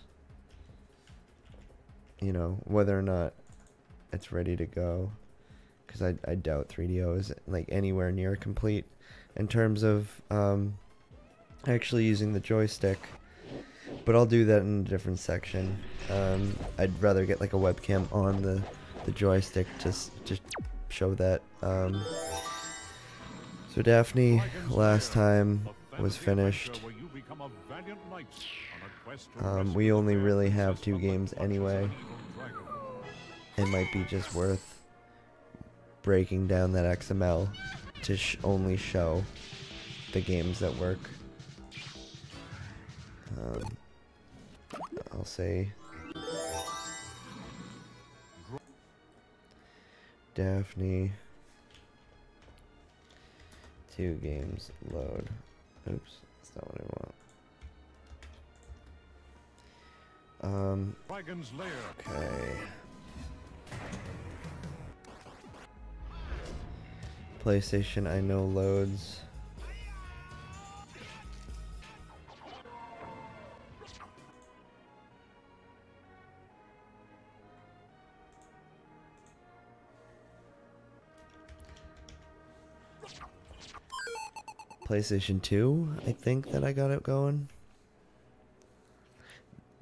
[SPEAKER 1] you know, whether or not it's ready to go, because I doubt 3DO is like anywhere near complete in terms of actually using the joystick, but I'll do that in a different section. I'd rather get like a webcam on the joystick to just show that. So Daphne last time was finished. We only really have 2 games anyway. It might be just worth breaking down that XML to only show the games that work. I'll say Daphne 2 games load. Oops, that's not what I want.
[SPEAKER 4] Dragon's Lair.
[SPEAKER 1] Okay. PlayStation, I know loads. PlayStation 2, I think that I got it going.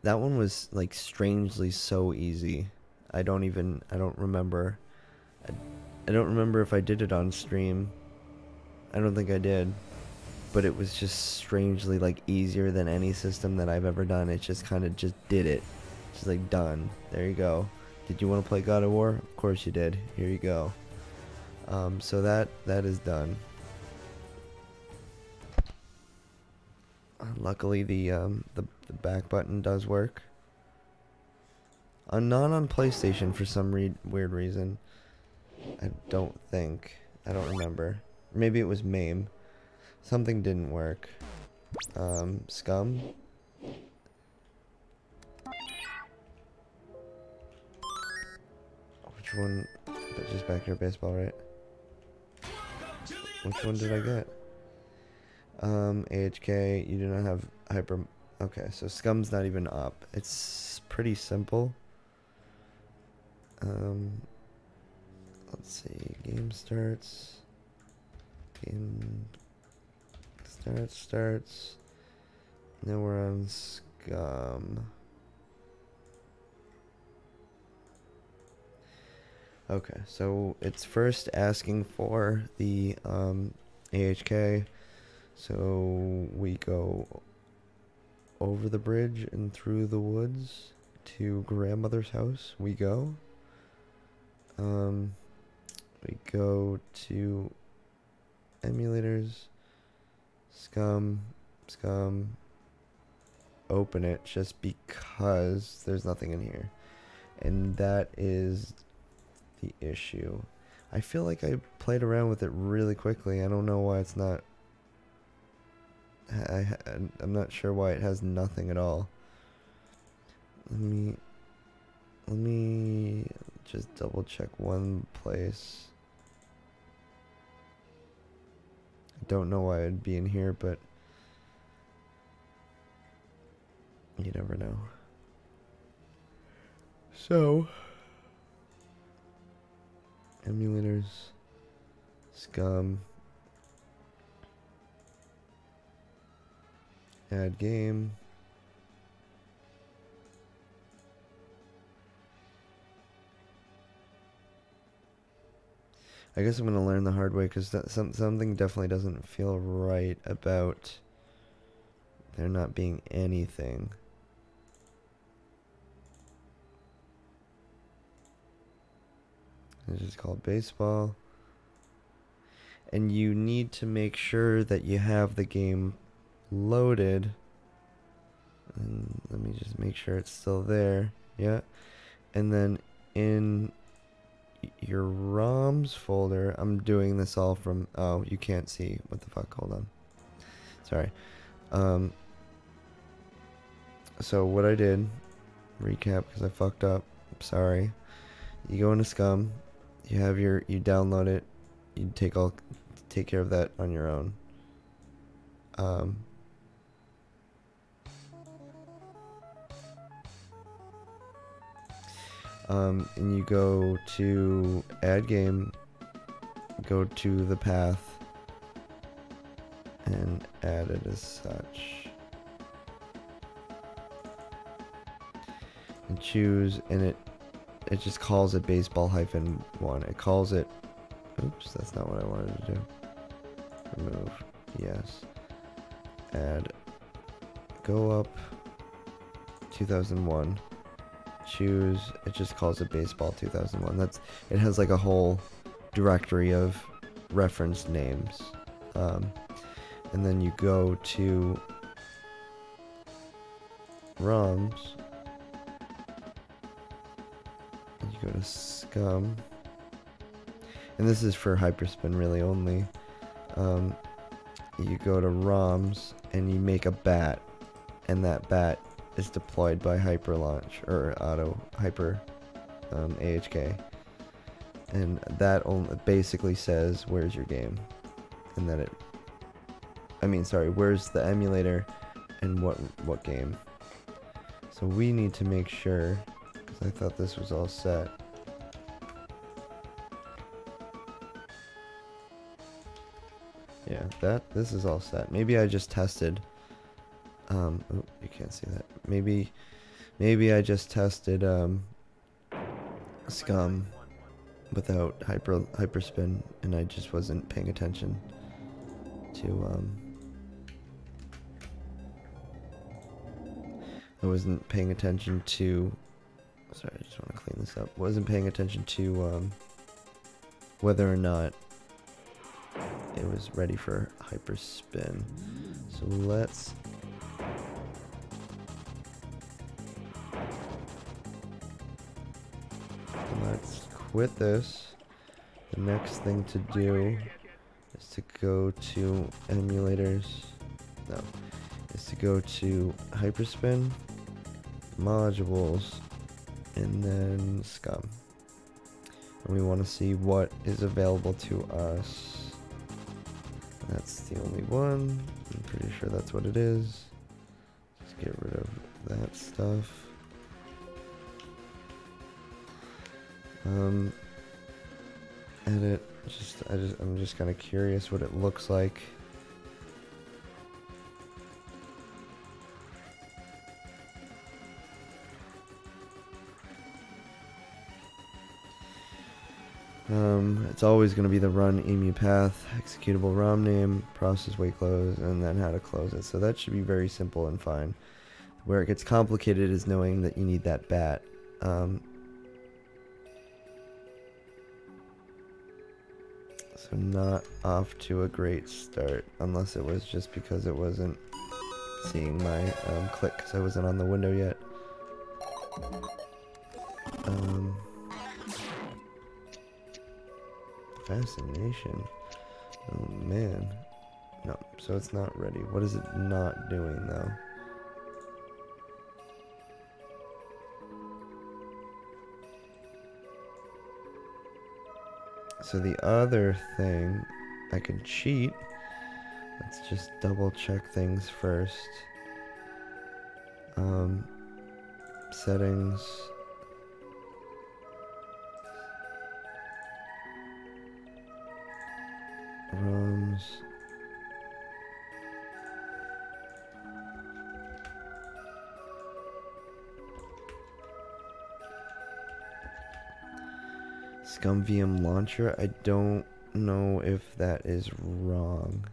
[SPEAKER 1] That one was like strangely so easy. I don't remember. I don't remember if I did it on stream. I don't think I did. But it was just strangely like easier than any system that I've ever done. It just kind of just did it. Just like done. There you go. Did you want to play God of War? Of course you did. Here you go. So that is done. Luckily the back button does work. Not on PlayStation for some weird reason. I don't think. I don't remember. Maybe it was MAME. Something didn't work. Scum? Which one? But just backyard baseball, right? Which one did I get? AHK, you do not have hyper... Okay, so Scum's not even up. It's pretty simple. Let's see. Game starts. Game starts. Now we're on Scum. Okay, so it's first asking for the AHK. So we go over the bridge and through the woods to grandmother's house. We go. We go to emulators, Scum, open it just because there's nothing in here. And that is the issue. I feel like I played around with it really quickly. I don't know why it's not... I'm not sure why it has nothing at all. Let me just double check one place. I don't know why it'd be in here, but you never know. So, emulators, Scum, add game. I guess I'm gonna learn the hard way because something definitely doesn't feel right about there not being anything. It's just called baseball. And you need to make sure that you have the game loaded. And let me just make sure it's still there. Yeah. And then in your ROMs folder, I'm doing this all from, oh, you can't see. What the fuck? Hold on. Sorry. So what I did, recap because I fucked up. I'm sorry. You go into Scum, you download it, you take care of that on your own. And you go to add game, go to the path, and add it as such. And choose, and it just calls it baseball-1. It calls it, oops, that's not what I wanted to do. Remove, yes. Add, go up, 2001. Choose, it just calls it baseball 2001. It has like a whole directory of reference names. And then you go to ROMs. And you go to Scum. And this is for HyperSpin really only. You go to ROMs and you make a bat. And that bat is deployed by HyperLaunch or Hyper AHK, and that only basically says where's your game, and then where's the emulator and what game. So we need to make sure, because I thought this was all set. Yeah, this is all set. Maybe I just tested. Oh, you can't see that. Maybe I just tested Scum without HyperSpin, and I just wasn't paying attention to I wasn't paying attention to. Sorry, I just want to clean this up. Wasn't paying attention to whether or not it was ready for HyperSpin. So let's. Let's quit this. The next thing to do is to go to emulators. No, is to go to HyperSpin, modules, and then Scum. And we want to see what is available to us. That's the only one. I'm pretty sure that's what it is. Let's get rid of that stuff. Edit. I'm just kind of curious what it looks like. It's always going to be the run emu path, executable ROM name, process wait close, and then how to close it. So that should be very simple and fine. Where it gets complicated is knowing that you need that bat. So not off to a great start, unless it was just because it wasn't seeing my click because I wasn't on the window yet. Fascination. Oh man. No, so it's not ready. What is it not doing though? So the other thing, I can cheat. Let's just double check things first. Settings. ROMs. Scum VM launcher. I don't know if that is wrong.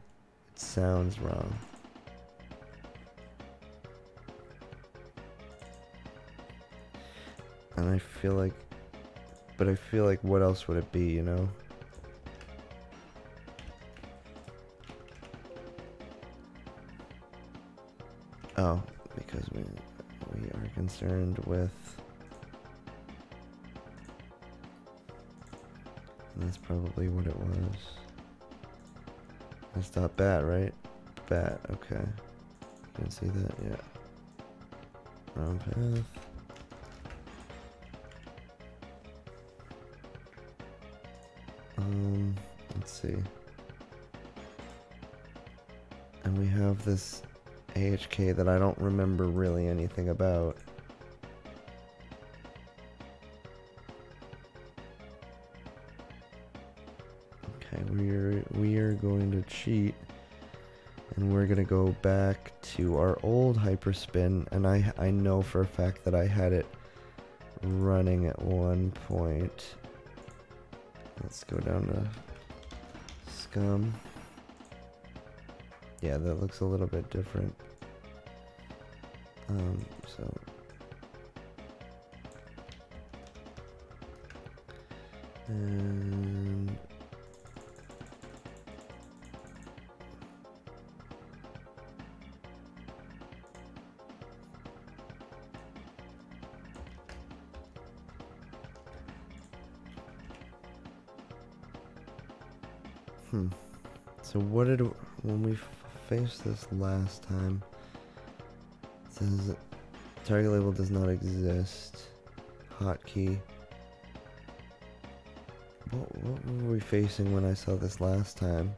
[SPEAKER 1] It sounds wrong. And I feel like but I feel like what else would it be, you know? Oh, because we are concerned with... And that's probably what it was. That's not bat, right? Bat, okay. You can see that, yeah. Wrong path. Let's see. And we have this AHK that I don't remember really anything about. Okay, we are going to cheat, and we're gonna go back to our old HyperSpin, and I know for a fact that I had it running at one point. Let's go down to scum. Yeah, that looks a little bit different. So and so what did when we faced this last time? It says target label does not exist. Hotkey. What were we facing when I saw this last time?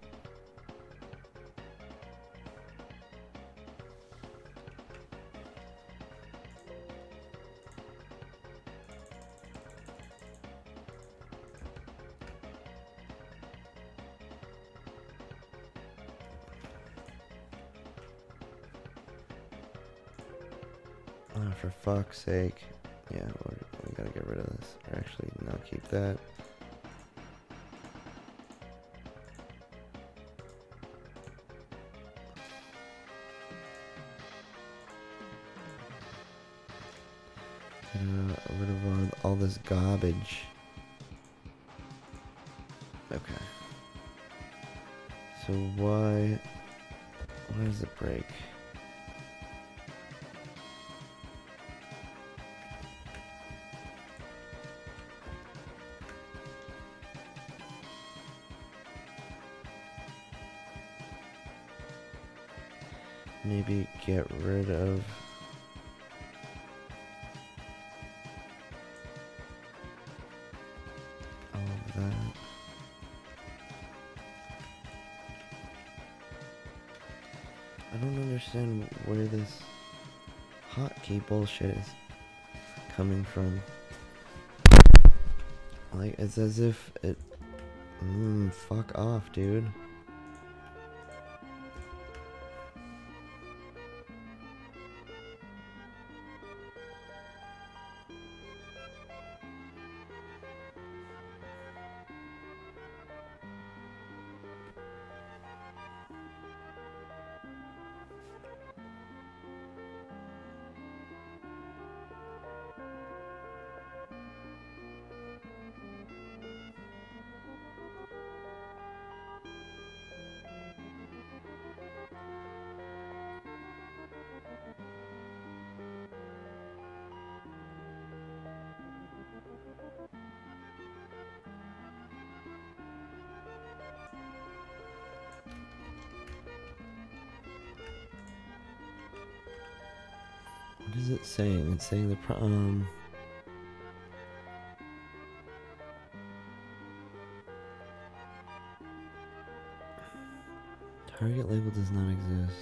[SPEAKER 1] Oh, for fuck's sake. Yeah, we gotta get rid of this. Or actually, no, keep that. Get rid of all this garbage. Okay. So why does it break? Maybe get rid of all of that. I don't understand where this hotkey bullshit is coming from. Like, it's as if it... fuck off, dude. What is it saying? It's saying the target label does not exist.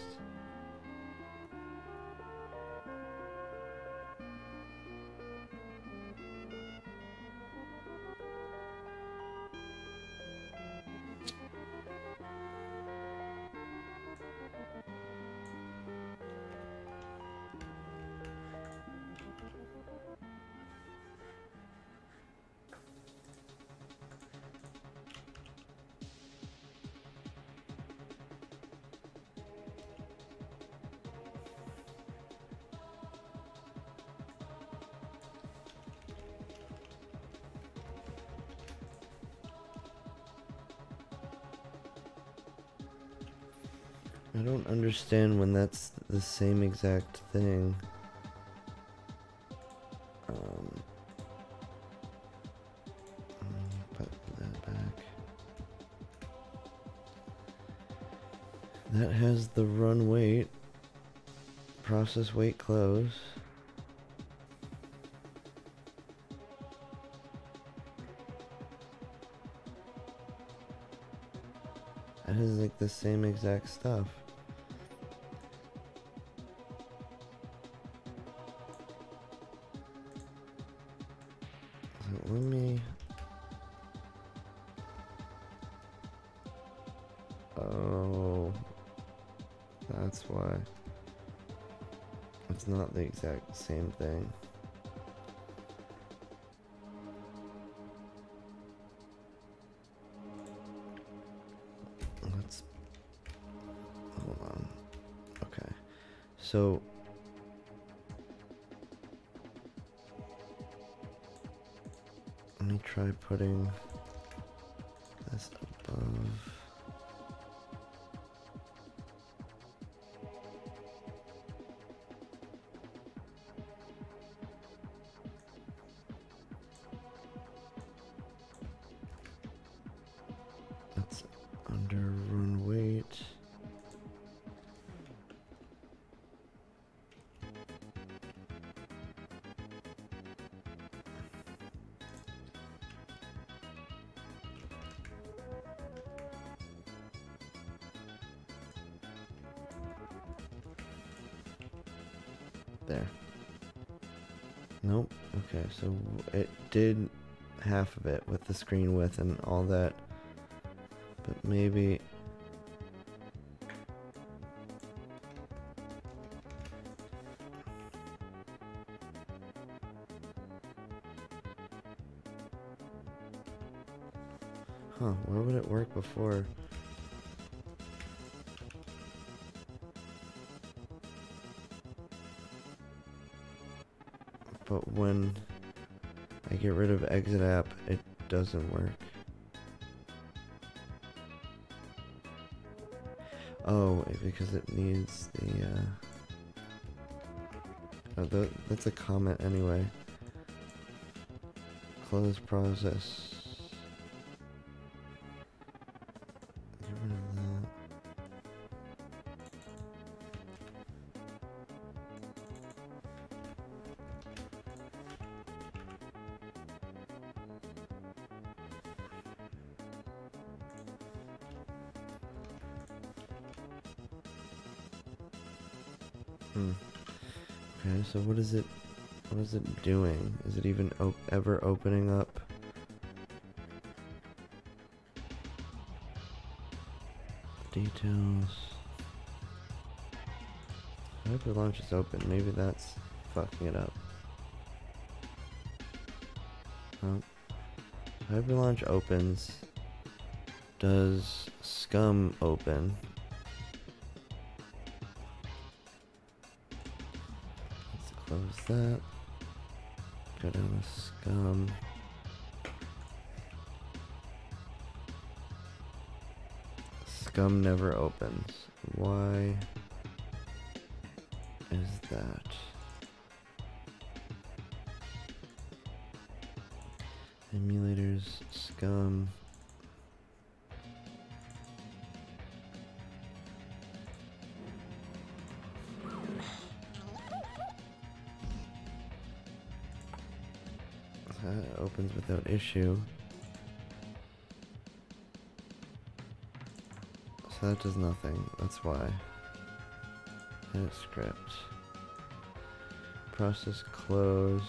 [SPEAKER 1] I don't understand when that's the same exact thing. Put that back. That has the run wait. Process wait close. That is like the same exact stuff. So let me... Oh, that's why. It's not the exact same thing. Let's... Hold on. Okay. So... Let me try putting this above. That's under run weight. There. Nope. Okay, so it did half of it with the screen width and all that. But maybe... Huh, where would it work before? But when I get rid of exit app, it doesn't work. Oh, because it needs the, oh, that's a comment anyway. Close process. Get rid of that. Okay, so what is it doing? Is it even ever opening up? Details. Hyper launch is open. Maybe that's fucking it up. Oh. Hyper launch opens. Does scum open? Close that. Go down to scum. Scum never opens. Why is that? Emulators, scum. That opens without issue. So that does nothing. That's why. Edit script. Process close.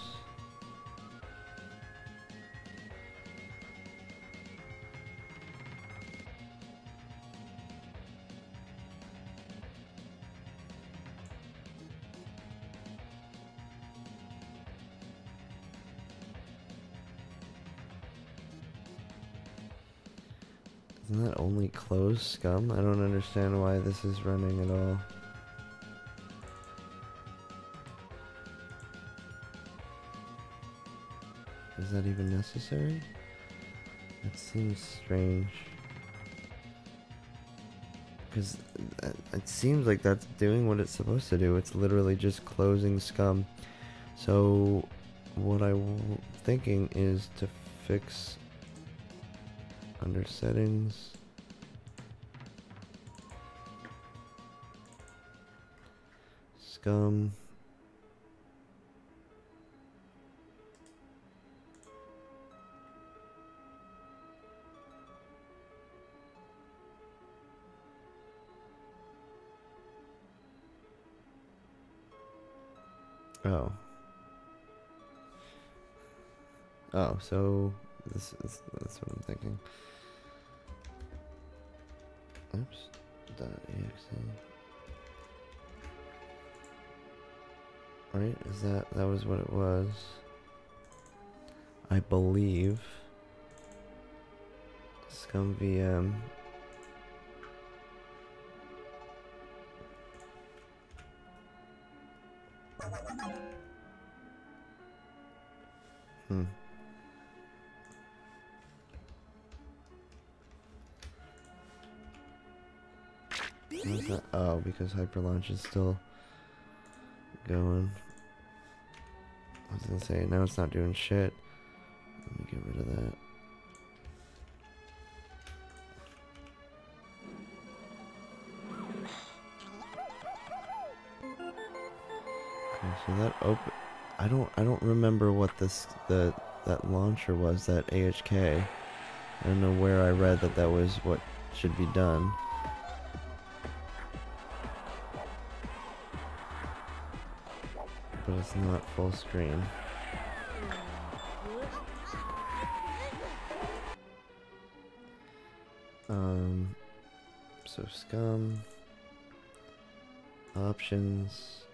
[SPEAKER 1] Isn't that only close scum? I don't understand why this is running at all. Is that even necessary? That seems strange. because it seems like that's doing what it's supposed to do. It's literally just closing scum. So what I'm thinking is to fix under settings. Scum. Oh. Oh, so that's what I'm thinking. Oops. .exe. Right? Is that was what it was? I believe. Scum VM. What's that? Oh, because Hyperlaunch is still going. I was gonna say, now it's not doing shit. Let me get rid of that. Okay, so that open. I don't remember what that launcher was, that AHK. I don't know where I read that was what should be done. But it's not full screen. So scum, options,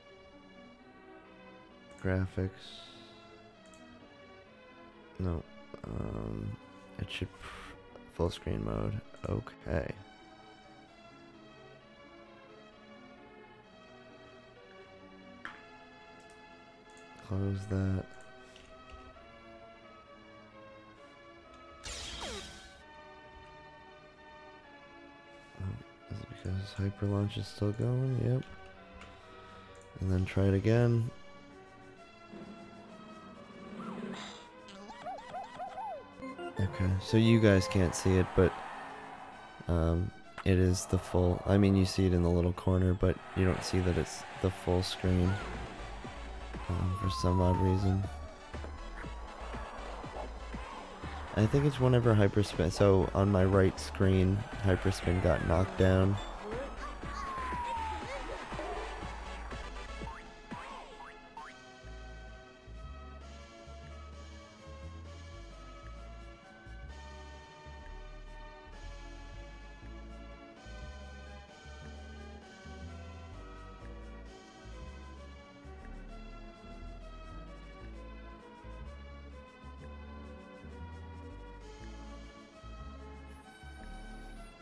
[SPEAKER 1] graphics. No, it should full screen mode. Okay. Close that. Is it because Hyperlaunch is still going? Yep. And then try it again. Okay, so you guys can't see it, but it is the full. I mean, you see it in the little corner, but you don't see that it's the full screen for some odd reason. I think it's whenever HyperSpin. So on my right screen, HyperSpin got knocked down.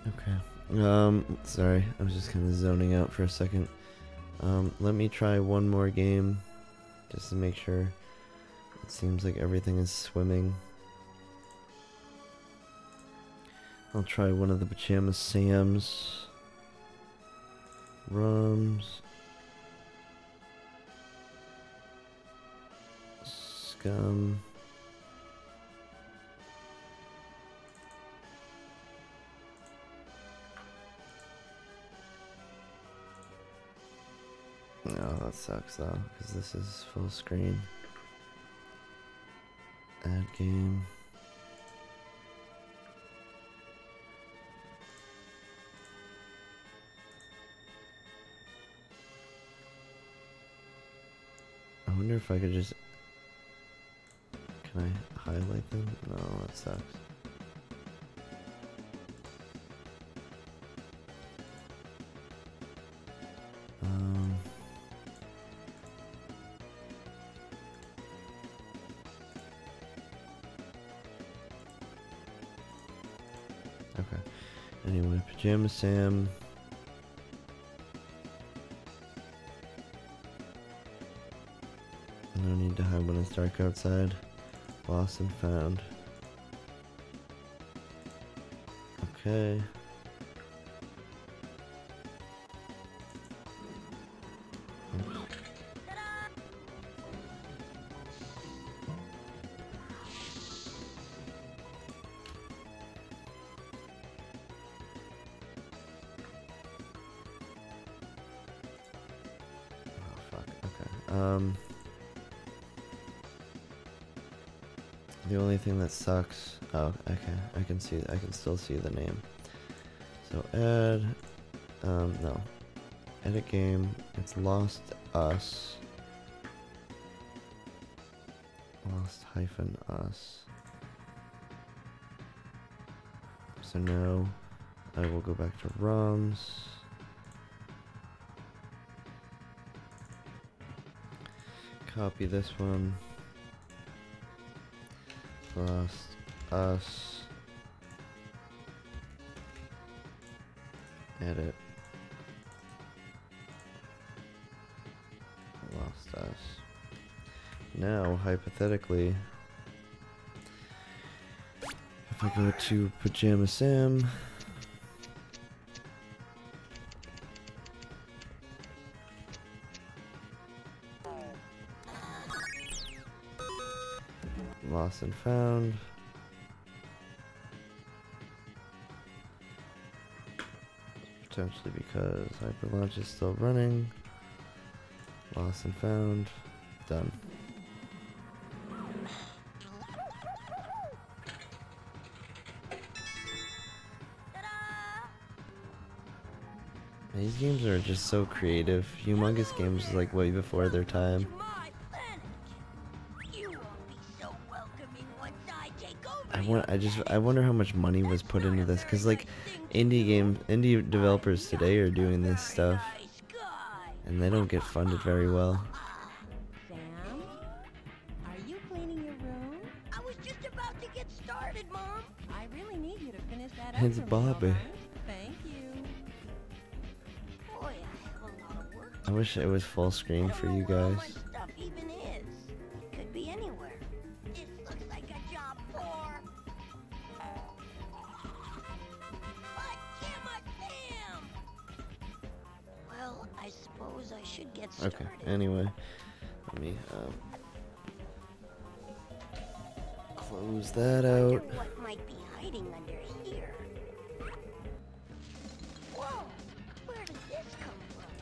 [SPEAKER 1] Okay. Sorry, I was just kind of zoning out for a second. Let me try one more game, just to make sure. It seems like everything is swimming. I'll try one of the Pajama Sam's. Rums. Scum. No, that sucks though, because this is full screen. Add game. I wonder if I could just... Can I highlight them? No, that sucks. Okay. Anyway, Pajama Sam. No need to hide when it's dark outside. Lost and found. Okay. The only thing that sucks. Oh, okay. I can still see the name. So add. No. Edit game. It's Lost Us. Lost-us. So now I will go back to ROMs. Copy this one. Lost Us. Edit. Lost Us. Now, hypothetically, if I go to Pajama Sam, Lost and Found, potentially because Hyperlaunch is still running, Lost and Found, done. These games are just so creative. Humongous Games is like way before their time. I wonder how much money was put into this, cause like indie developers today are doing this stuff, and they don't get funded very well.
[SPEAKER 4] Sam, are you cleaning your room? I was just about to get started, Mom. I really need you to finish that up.
[SPEAKER 1] It's
[SPEAKER 4] for me,
[SPEAKER 1] Bobby.
[SPEAKER 4] all right? Thank you. Boy, I have a lot of work.
[SPEAKER 1] I wish it was full screen for you
[SPEAKER 4] Where all my
[SPEAKER 1] guys.
[SPEAKER 4] stuff even is. It could be anywhere. This looks like a job for Pajama Sam. Well, I suppose I should get started.
[SPEAKER 1] Okay. Anyway, let me close that
[SPEAKER 4] Wonder
[SPEAKER 1] out.
[SPEAKER 4] what might be hiding under here. Whoa! Where did this come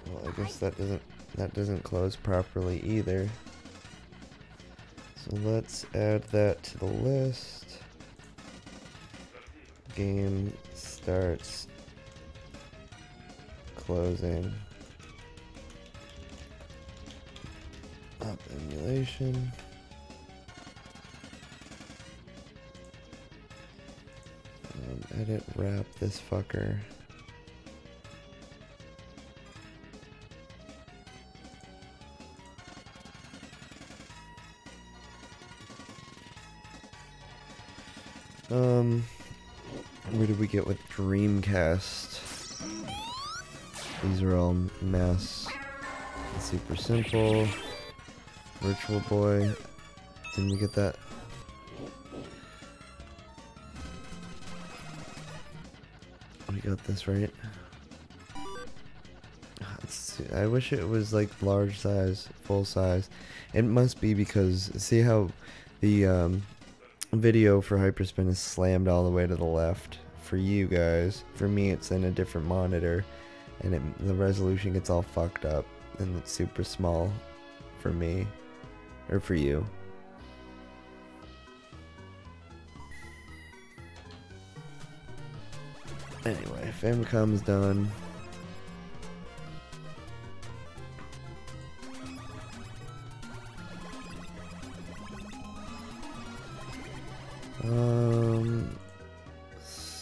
[SPEAKER 4] from?
[SPEAKER 1] Well, I guess that doesn't close properly either. So let's add that to the list. Game starts closing up emulation. Edit wrap this fucker. Where did we get with Dreamcast? These are all mass. Super Simple. Virtual Boy. Didn't we get that? We got this right. I wish it was like large size, full size. It must be because see how the video for HyperSpin is slammed all the way to the left for you guys. For me, it's in a different monitor, and the resolution gets all fucked up, and it's super small for me or for you. Anyway, Famicom's done.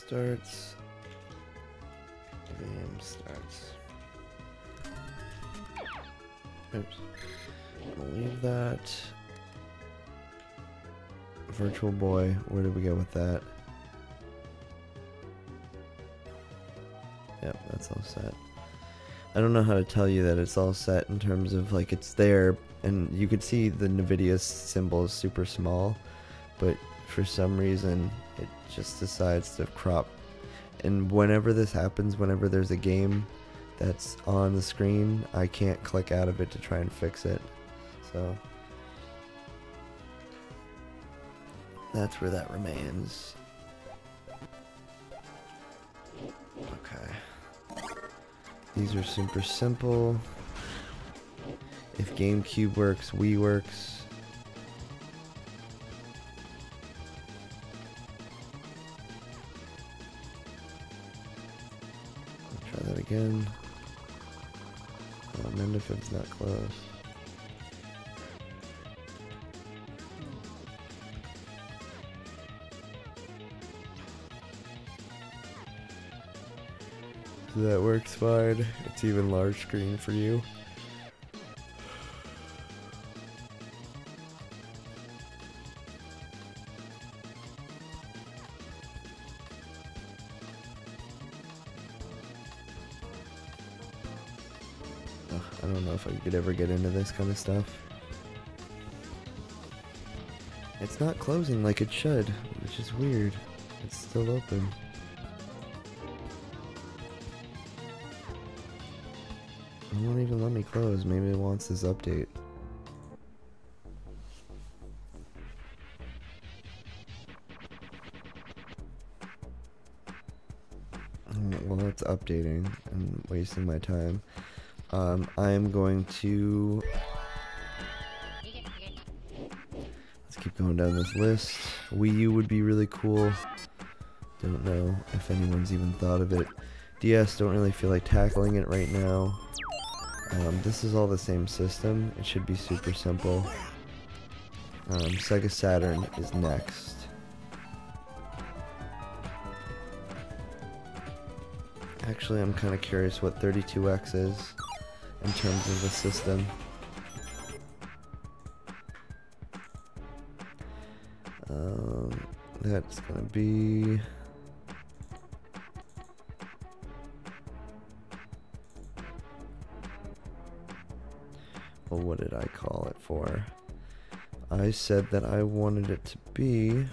[SPEAKER 1] Starts. Game starts. Oops. I'll leave that. Virtual Boy, where did we go with that? Yep, that's all set. I don't know how to tell you that it's all set in terms of like it's there, and you could see the NVIDIA symbol is super small, but for some reason it just decides to crop. And whenever this happens, whenever there's a game that's on the screen, I can't click out of it to try and fix it. So that's where that remains. Okay. These are super simple. If GameCube works, Wii works. I'll try that again. And if it's not closed. So that works fine. It's even large screen for you. I don't know if I could ever get into this kind of stuff. It's not closing like it should, which is weird. It's still open. It won't even let me close. Maybe it wants this update. Well, it's updating and wasting my time. I'm going to... Let's keep going down this list. Wii U would be really cool. Don't know if anyone's even thought of it. DS, don't really feel like tackling it right now. This is all the same system. It should be super simple. Sega Saturn is next. Actually, I'm kind of curious what 32X is in terms of the system. That's gonna be... Well, what did I call it for? I said that I wanted it to be...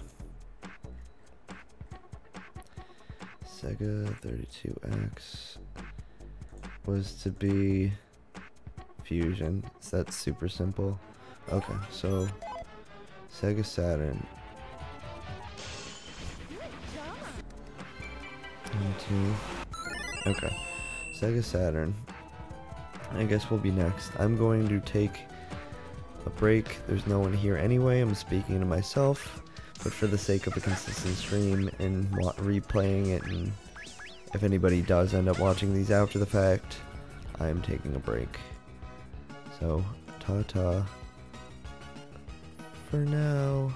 [SPEAKER 1] Sega 32X was to be Fusion. So that's super simple. Okay, so Sega Saturn. 1, 2. Okay, Sega Saturn. I guess we'll be next. I'm going to take a break. There's no one here anyway. I'm speaking to myself. But for the sake of a consistent stream and replaying it, and if anybody does end up watching these after the fact, I'm taking a break. So, ta-ta for now.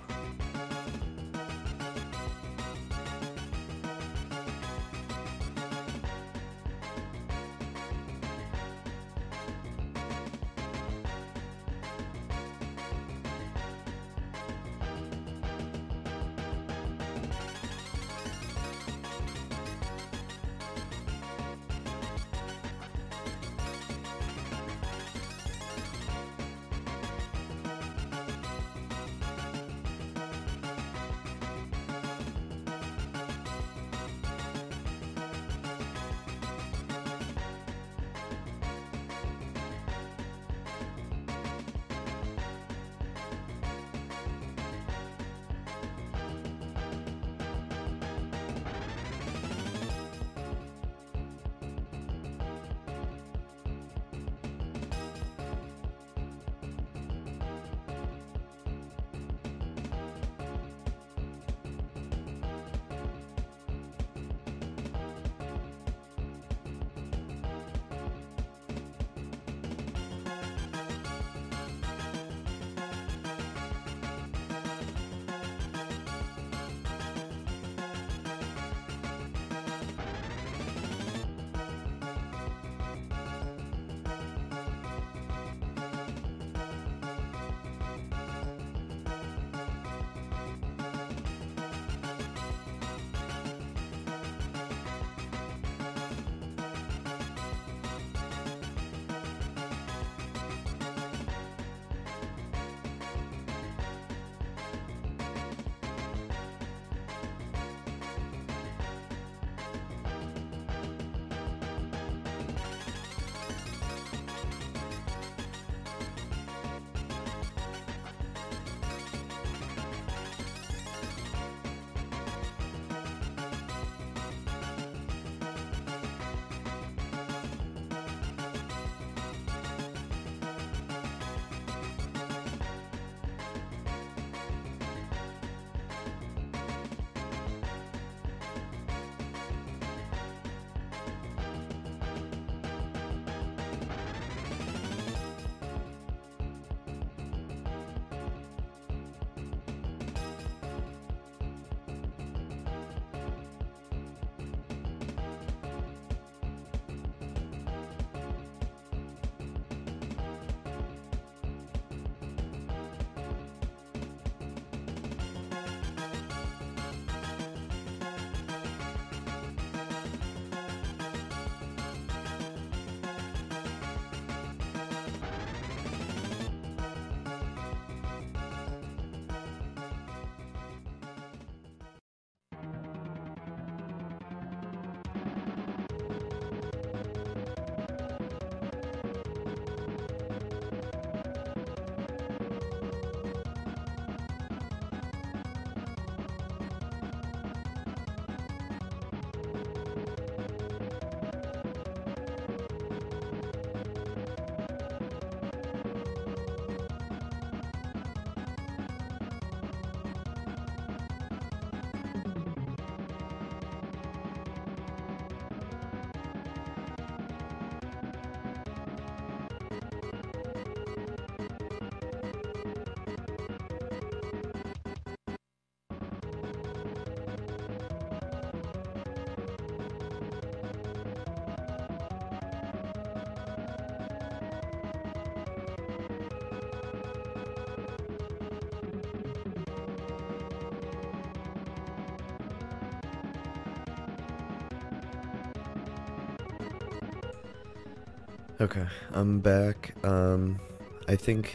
[SPEAKER 1] Okay, I'm back. I think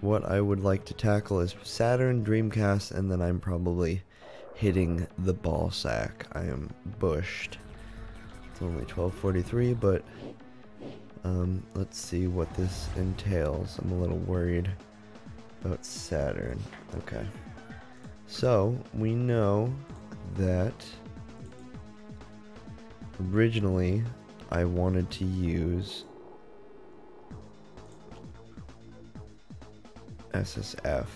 [SPEAKER 1] what I would like to tackle is Saturn, Dreamcast, and then I'm probably hitting the ball sack. I am bushed. It's only 12:43, but let's see what this entails. I'm a little worried about Saturn. Okay. So, we know that originally I wanted to use SSF.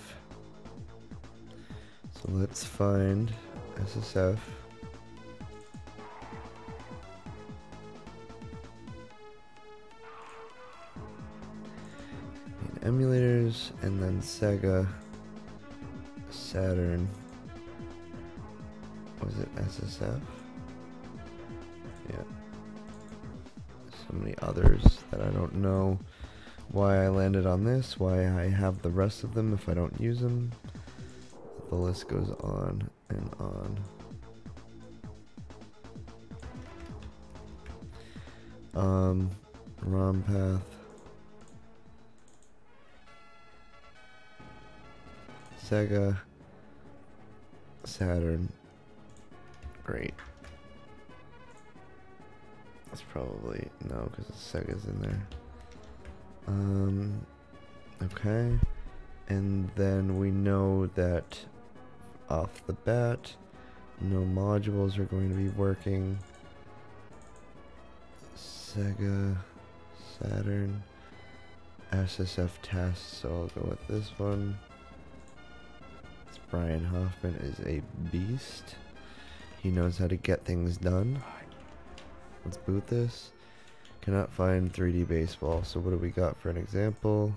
[SPEAKER 1] So let's find SSF. And emulators, and then Sega, Saturn. Was it SSF? Yeah. So many others that I don't know why I landed on this, why I have the rest of them if I don't use them. The list goes on and on. ROM path. Sega. Saturn. Great. That's probably, no, because Sega's in there. Okay. And then we know that off the bat, no modules are going to be working. Sega, Saturn, SSF test, so I'll go with this one. It's Brian Hoffman is a beast. He knows how to get things done. Let's boot this. Cannot find 3D baseball, so what do we got for an example?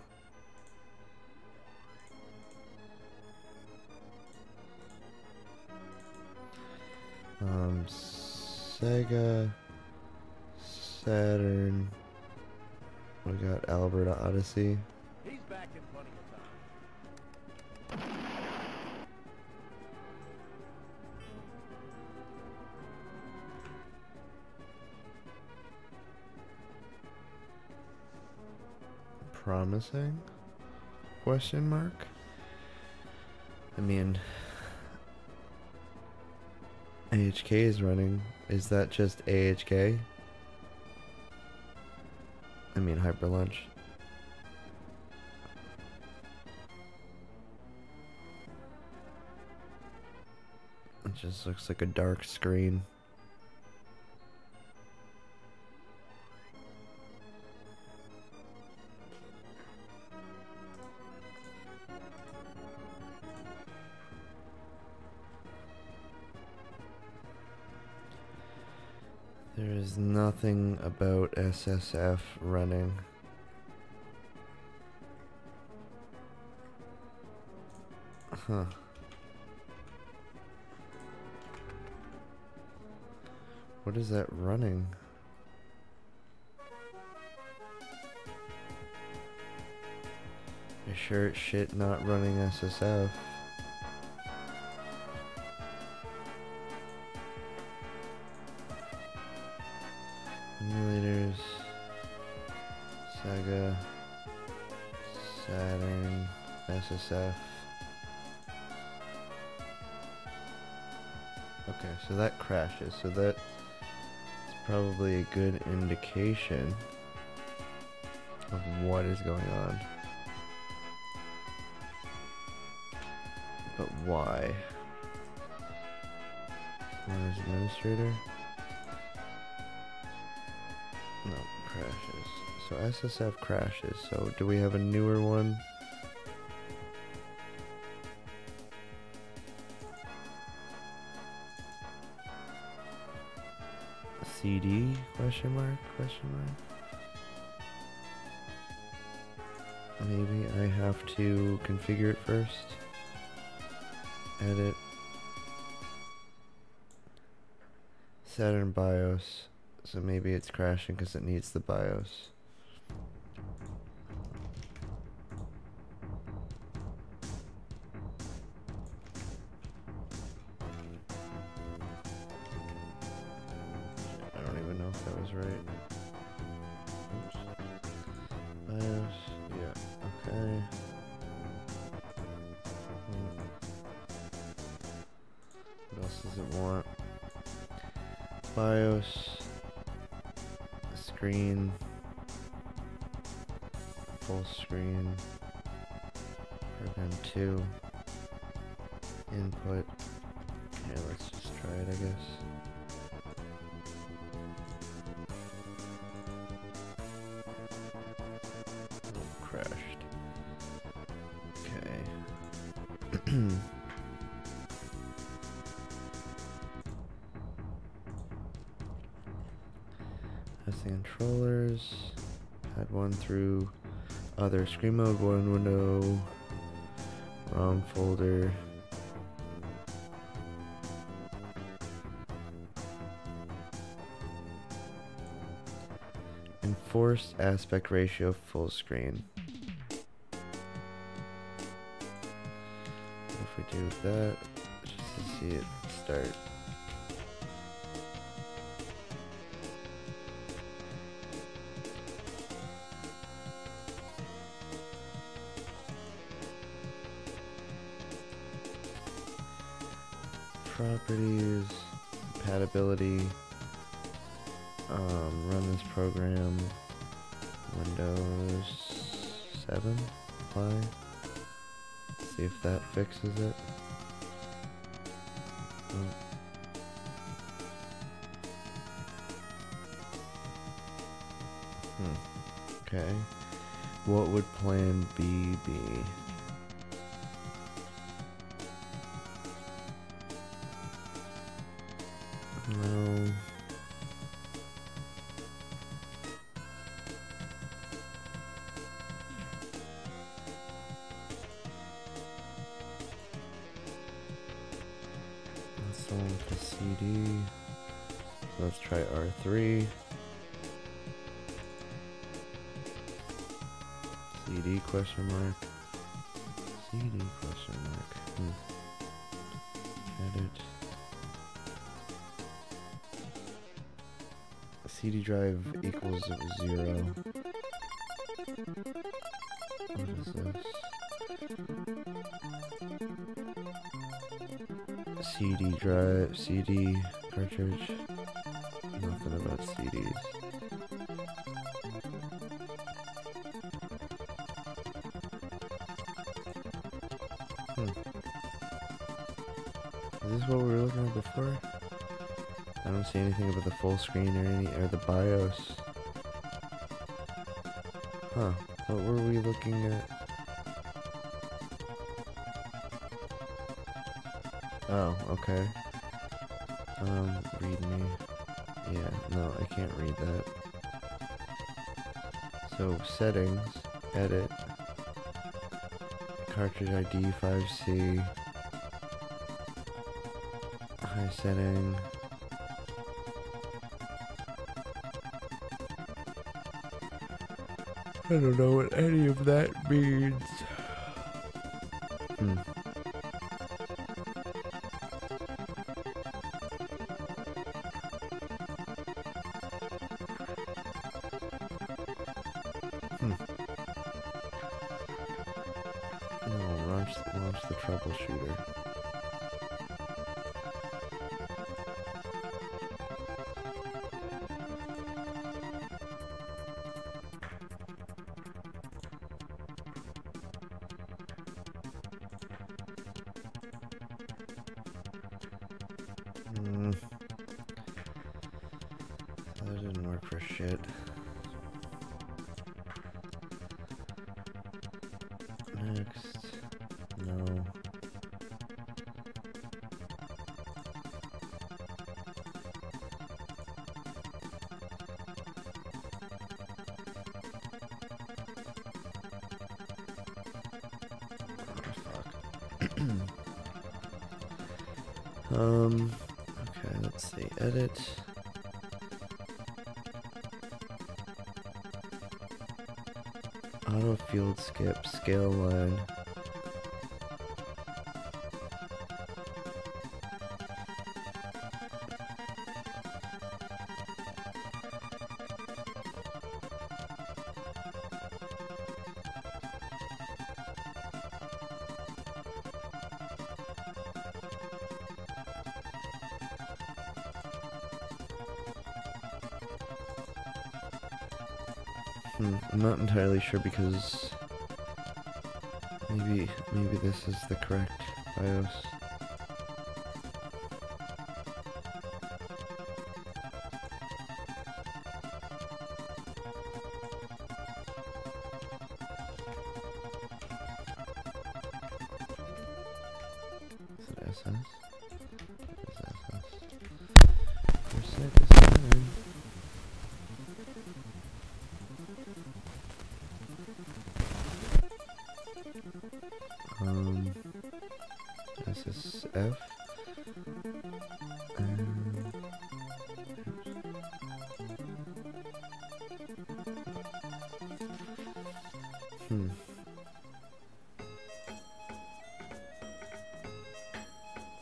[SPEAKER 1] Sega, Saturn. We got Albert Odyssey.
[SPEAKER 3] He's back in plenty of time.
[SPEAKER 1] Promising? Question mark? I mean, AHK is running. Is that just AHK? I mean, Hyper Lunch. It just looks like a dark screen. There is nothing about SSF running. Huh. What is that running? You sure it's shit not running SSF? Emulators, Sega, Saturn, SSF. Okay, so that crashes, so that's probably a good indication of what is going on. But why? Windows Administrator? No, crashes. So SSF crashes. So do we have a newer one? CD? Question mark? Question mark? Maybe I have to configure it first. Edit. Saturn BIOS. So maybe it's crashing because it needs the BIOS. I don't even know if that was right. Oops. BIOS, screen, full screen, program 2, input. Yeah, let's just try it, I guess. Oh, crashed. Okay. That's the controllers. Add one through other screen mode, one window, ROM folder. Enforced aspect ratio full screen. If we do that, just to see it start. Properties, compatibility, run this program, Windows 7, apply, see if that fixes it. Oh. Okay, what would plan B be? No. That's the one with the CD. So let's try R3. CD question mark. CD question mark. Edit. CD drive equals 0. What is this? CD drive, CD cartridge. Nothing about CDs. Is this what we were looking at before? I don't see anything about the full screen or the BIOS. Huh. What were we looking at? Oh, okay. Read me. Yeah, no, I can't read that. So, settings, edit, cartridge ID 5C, high setting. I don't know what any of that means. No, launch the troubleshooter. That didn't work for shit. Next. No. Okay, let's see. Edit. Auto field skip, scale line. I'm not entirely sure because maybe this is the correct BIOS. Is it SS? It's SS. For Sega Saturn. SSF.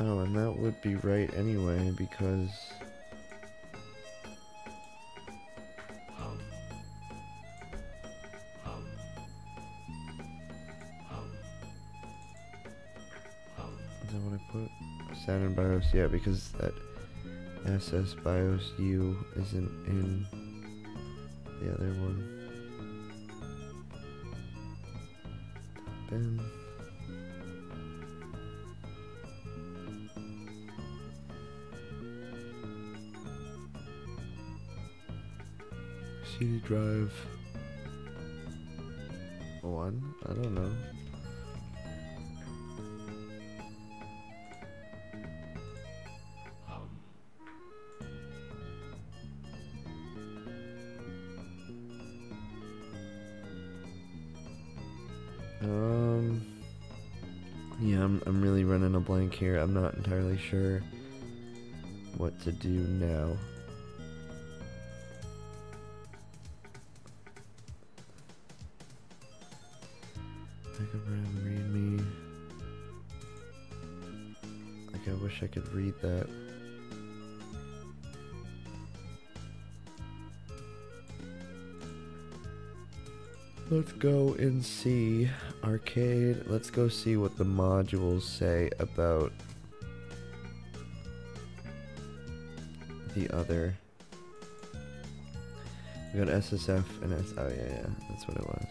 [SPEAKER 1] Oh, and that would be right anyway, because is that what I put? Saturn BIOS, yeah, because that SS BIOS U isn't in the other one. Ben. CD drive 1? I don't know. Yeah, I'm really running a blank here. I'm not entirely sure what to do now. ReadMe. Like, I wish I could read that. Let's go and see arcade. Let's go see what the modules say about the other. We got SSF and oh yeah, that's what it was.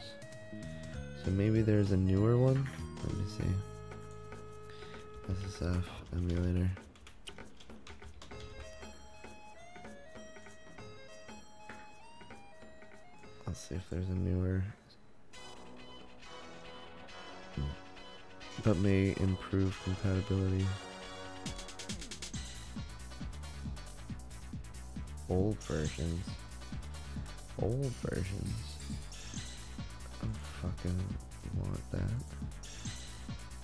[SPEAKER 1] So maybe there's a newer one. Let me see. SSF emulator. Let's see if there's a newer, but may improve compatibility. Old versions. Old versions. I fucking want that.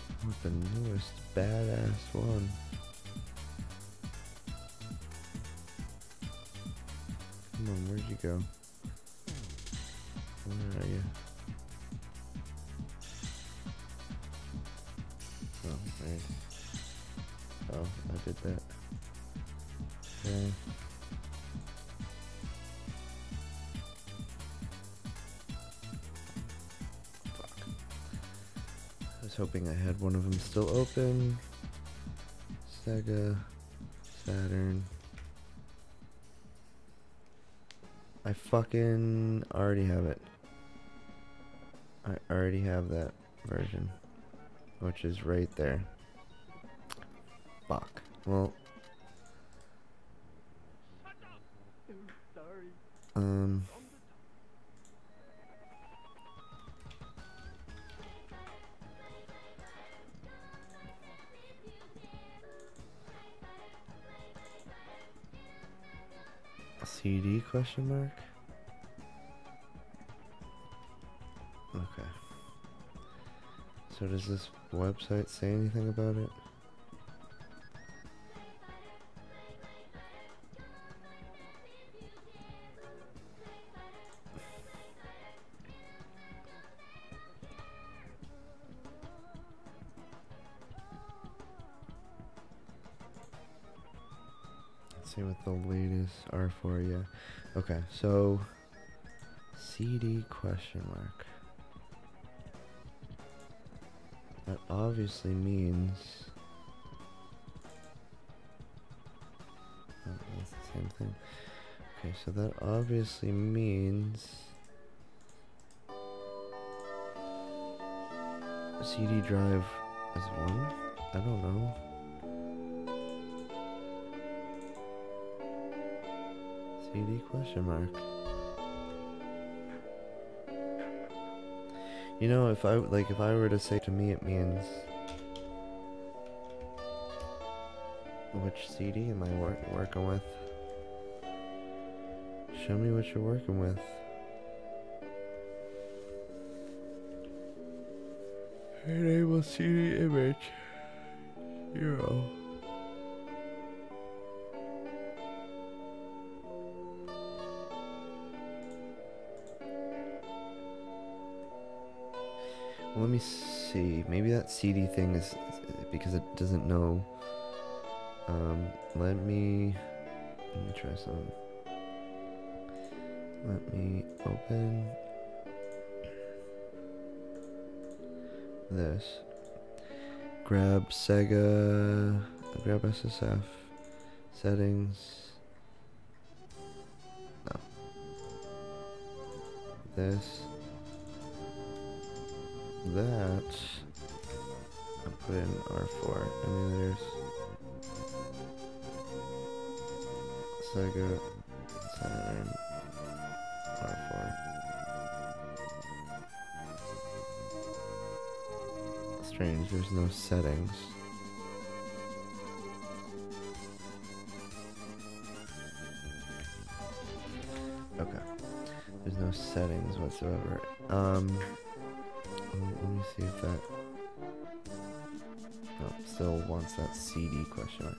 [SPEAKER 1] I want the newest badass one. Come on, where'd you go? Where are you? Oh, right. Oh, I did that. Okay. Fuck. I was hoping I had one of them still open. Sega, Saturn. I fucking already have it. I already have that version, which is right there. Fuck. Well, CD question mark? Okay. So does this website say anything about it? Let's see what the latest are for you. Okay, so CD question mark. That obviously means oh, that's the same thing. Okay, so that obviously means CD drive is 1? I don't know. CD question mark. You know, if I were to say to me, it means which CD am I working with? Show me what you're working with. Enable CD image 0. Well, let me see. Maybe that CD thing is because it doesn't know. Let me try something. Let me open this. Grab Sega. Grab SSF. Settings. No. This. That. I put in R4. Emulators. Sega. Saturn. R4. Strange, there's no settings. Okay. There's no settings whatsoever. Let me see if that... Oh, still wants that CD question mark.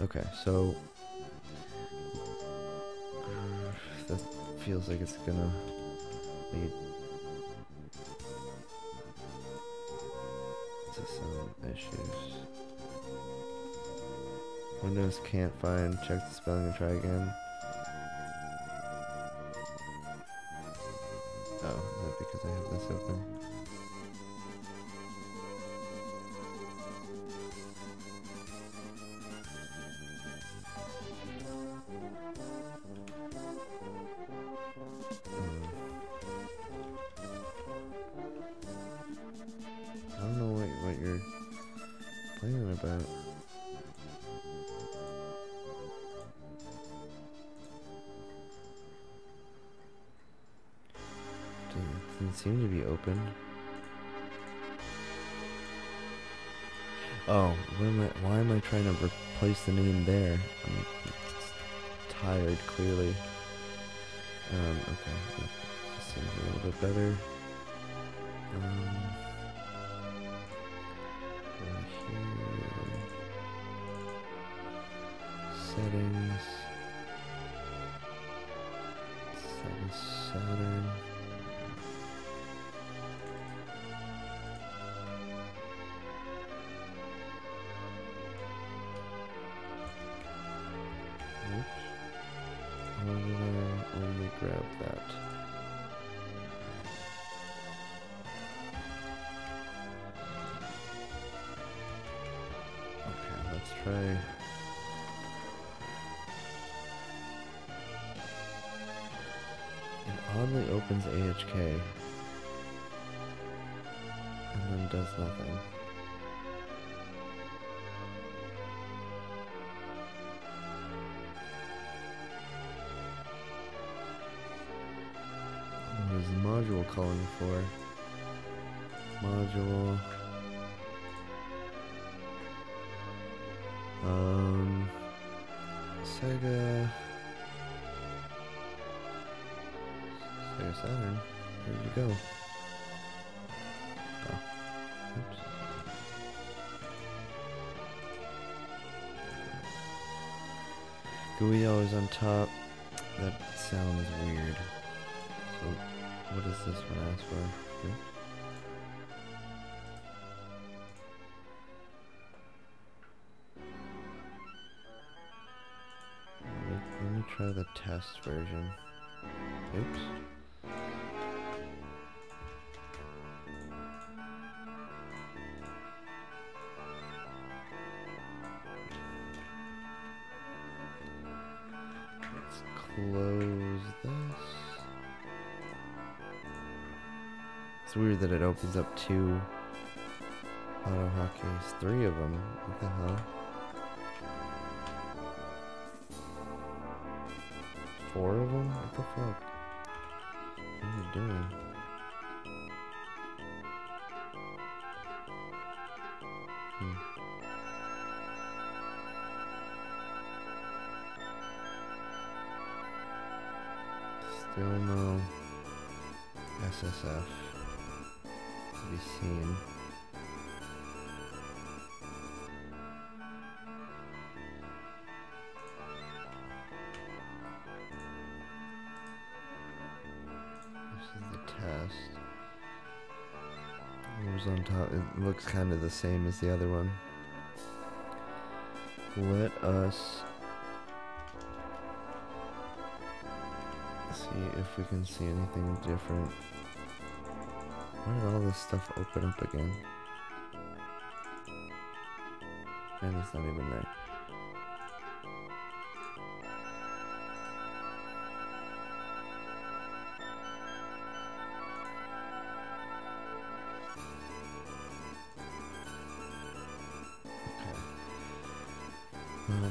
[SPEAKER 1] Okay, so... That feels like it's gonna lead to some issues. Windows can't find, check the spelling and try again. Oh, is that because I have this open? I don't know what you're playing about. Doesn't seem to be open. Oh, why am I trying to replace the name there? I'm tired, clearly. Okay, that seems a little bit better. Right here. Settings. Sega Saturn. Oops. Why did I only grab that? Okay, let's try. It oddly opens AHK and then does nothing. What is the module calling for? Module. Sega Saturn. Where'd you go? Oh. Oops. GUI always on top. That sounds weird. So, what does this one ask for? Oops. Let me try the test version. Oops. Let's close this. It's weird that it opens up two Auto hotkeys. 3 of them. What the hell? 4 of them? What the fuck? What are you doing? Still no SSF to be seen. This is the test. It was on top. It looks kind of the same as the other one. Let us see if we can see anything different. Why did all this stuff open up again? And it's not even there.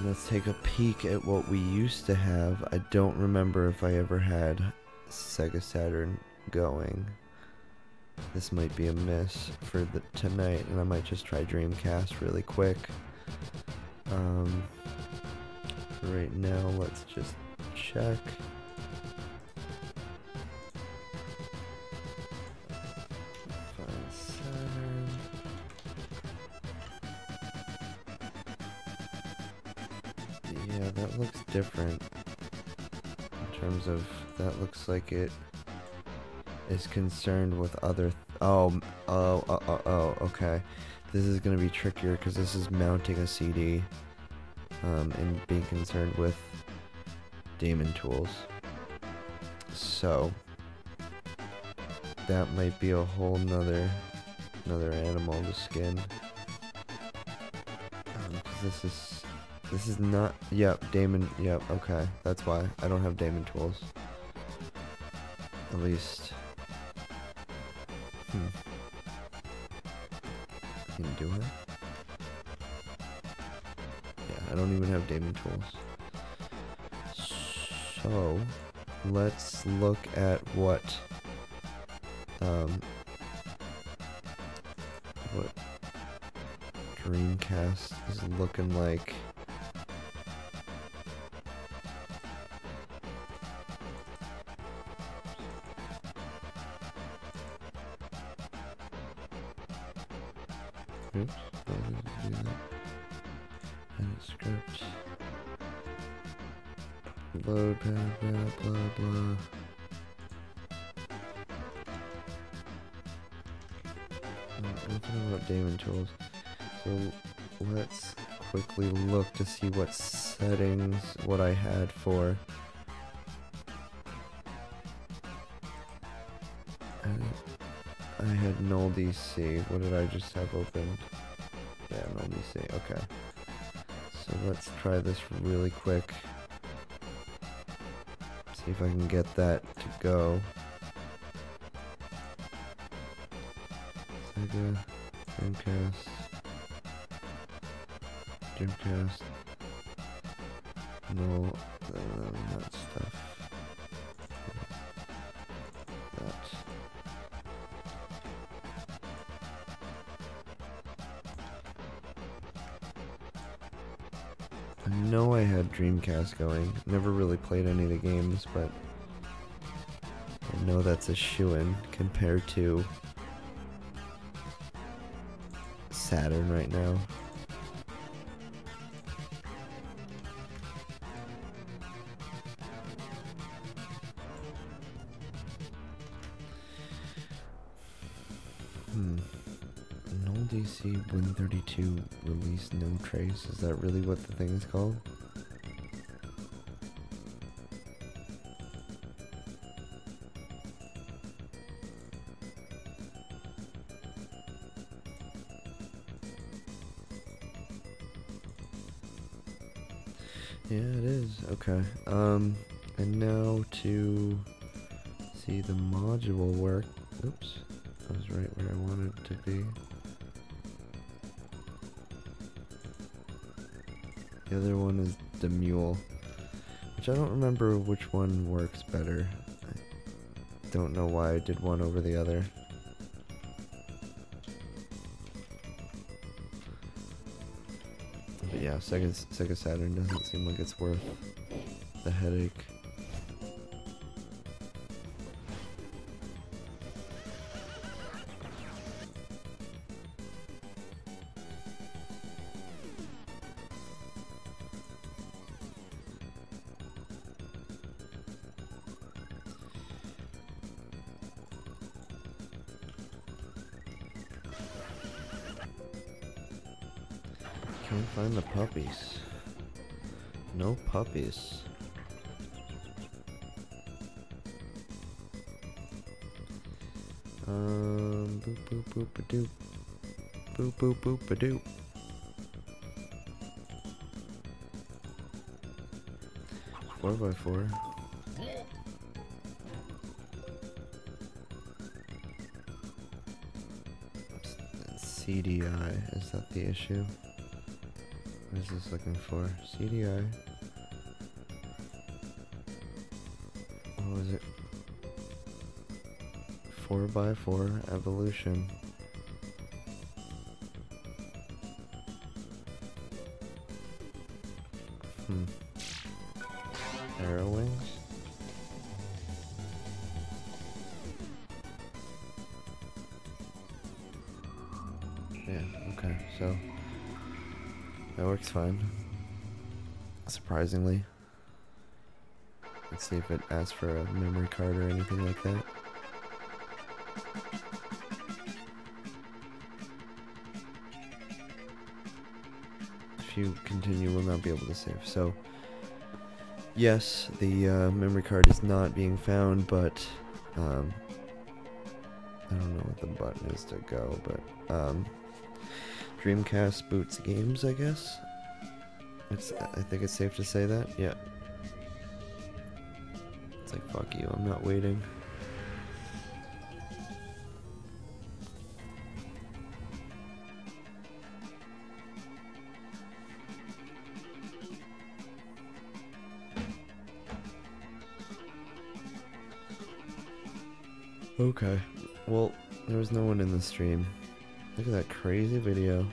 [SPEAKER 1] Let's take a peek at what we used to have. I don't remember if I ever had Sega Saturn going. This might be a miss for tonight, and I might just try Dreamcast really quick. For right now, let's just check. Find Saturn. Yeah, that looks different in terms of, that looks like it is concerned with other, okay. This is gonna be trickier because this is mounting a CD, and being concerned with daemon tools. So, that might be a whole another animal to skin. 'Cause this is not, yep, daemon, yep, okay, that's why. I don't have daemon tools. At least. Can you do it? Yeah, I don't even have daemon tools. So, let's look at what Dreamcast is looking like. Oops, why did it do that? Edit script. Load pad, blah blah blah. Nothing about daemon tools. So let's quickly look to see what settings, what I had for. I had null DC. What did I just have opened? Yeah, null DC. Okay. So let's try this really quick. See if I can get that to go. Sega, Dreamcast, no, that stuff. That. I know I had Dreamcast going. Never really played any of the games, but I know that's a shoo-in compared to Saturn right now. Null DC Win32 release no trace. Is that really what the thing is called? Yeah, it is. Okay. And now to see the module work. Oops. I was right where I wanted it to be. The other one is the mule, which I don't remember which one works better. I don't know why I did one over the other. But yeah, Sega Saturn doesn't seem like it's worth the headache. Can't find the puppies. No puppies. Boop boop boop a doop. Boop boop boop a doop. Four by four. CDI, is that the issue? What is this looking for? CDI. What was it? 4x4 evolution. Arrow wings? Yeah, okay, so that works fine. Surprisingly. Let's see if it asks for a memory card or anything like that. If you continue, we'll not be able to save. So, yes, the memory card is not being found, but I don't know what the button is to go, but Dreamcast boots games, I guess. I think it's safe to say that. Yeah. It's like, fuck you, I'm not waiting. Okay. Well, there was no one in the stream. Look at that crazy video.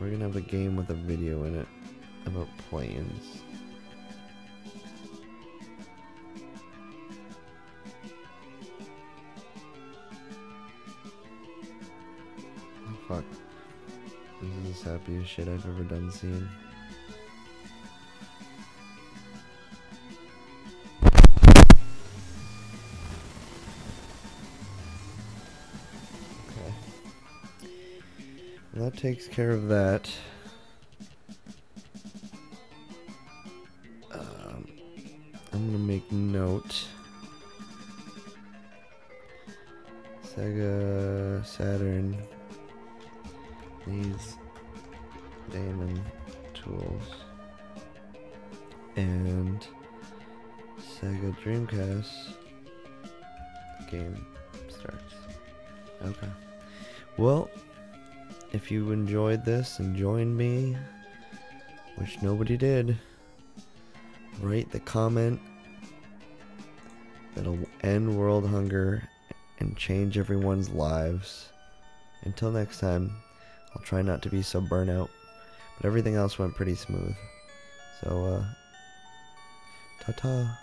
[SPEAKER 1] We're gonna have a game with a video in it about planes. Oh, fuck. This is the happiest shit I've ever done seeing. Well, that takes care of that. I'm gonna make note. Sega Saturn needs Damon tools, and Sega Dreamcast game starts. Okay. Well, if you enjoyed this and joined me, which nobody did, write the comment that'll end world hunger and change everyone's lives. Until next time, I'll try not to be so burnout, but everything else went pretty smooth. So, ta-ta.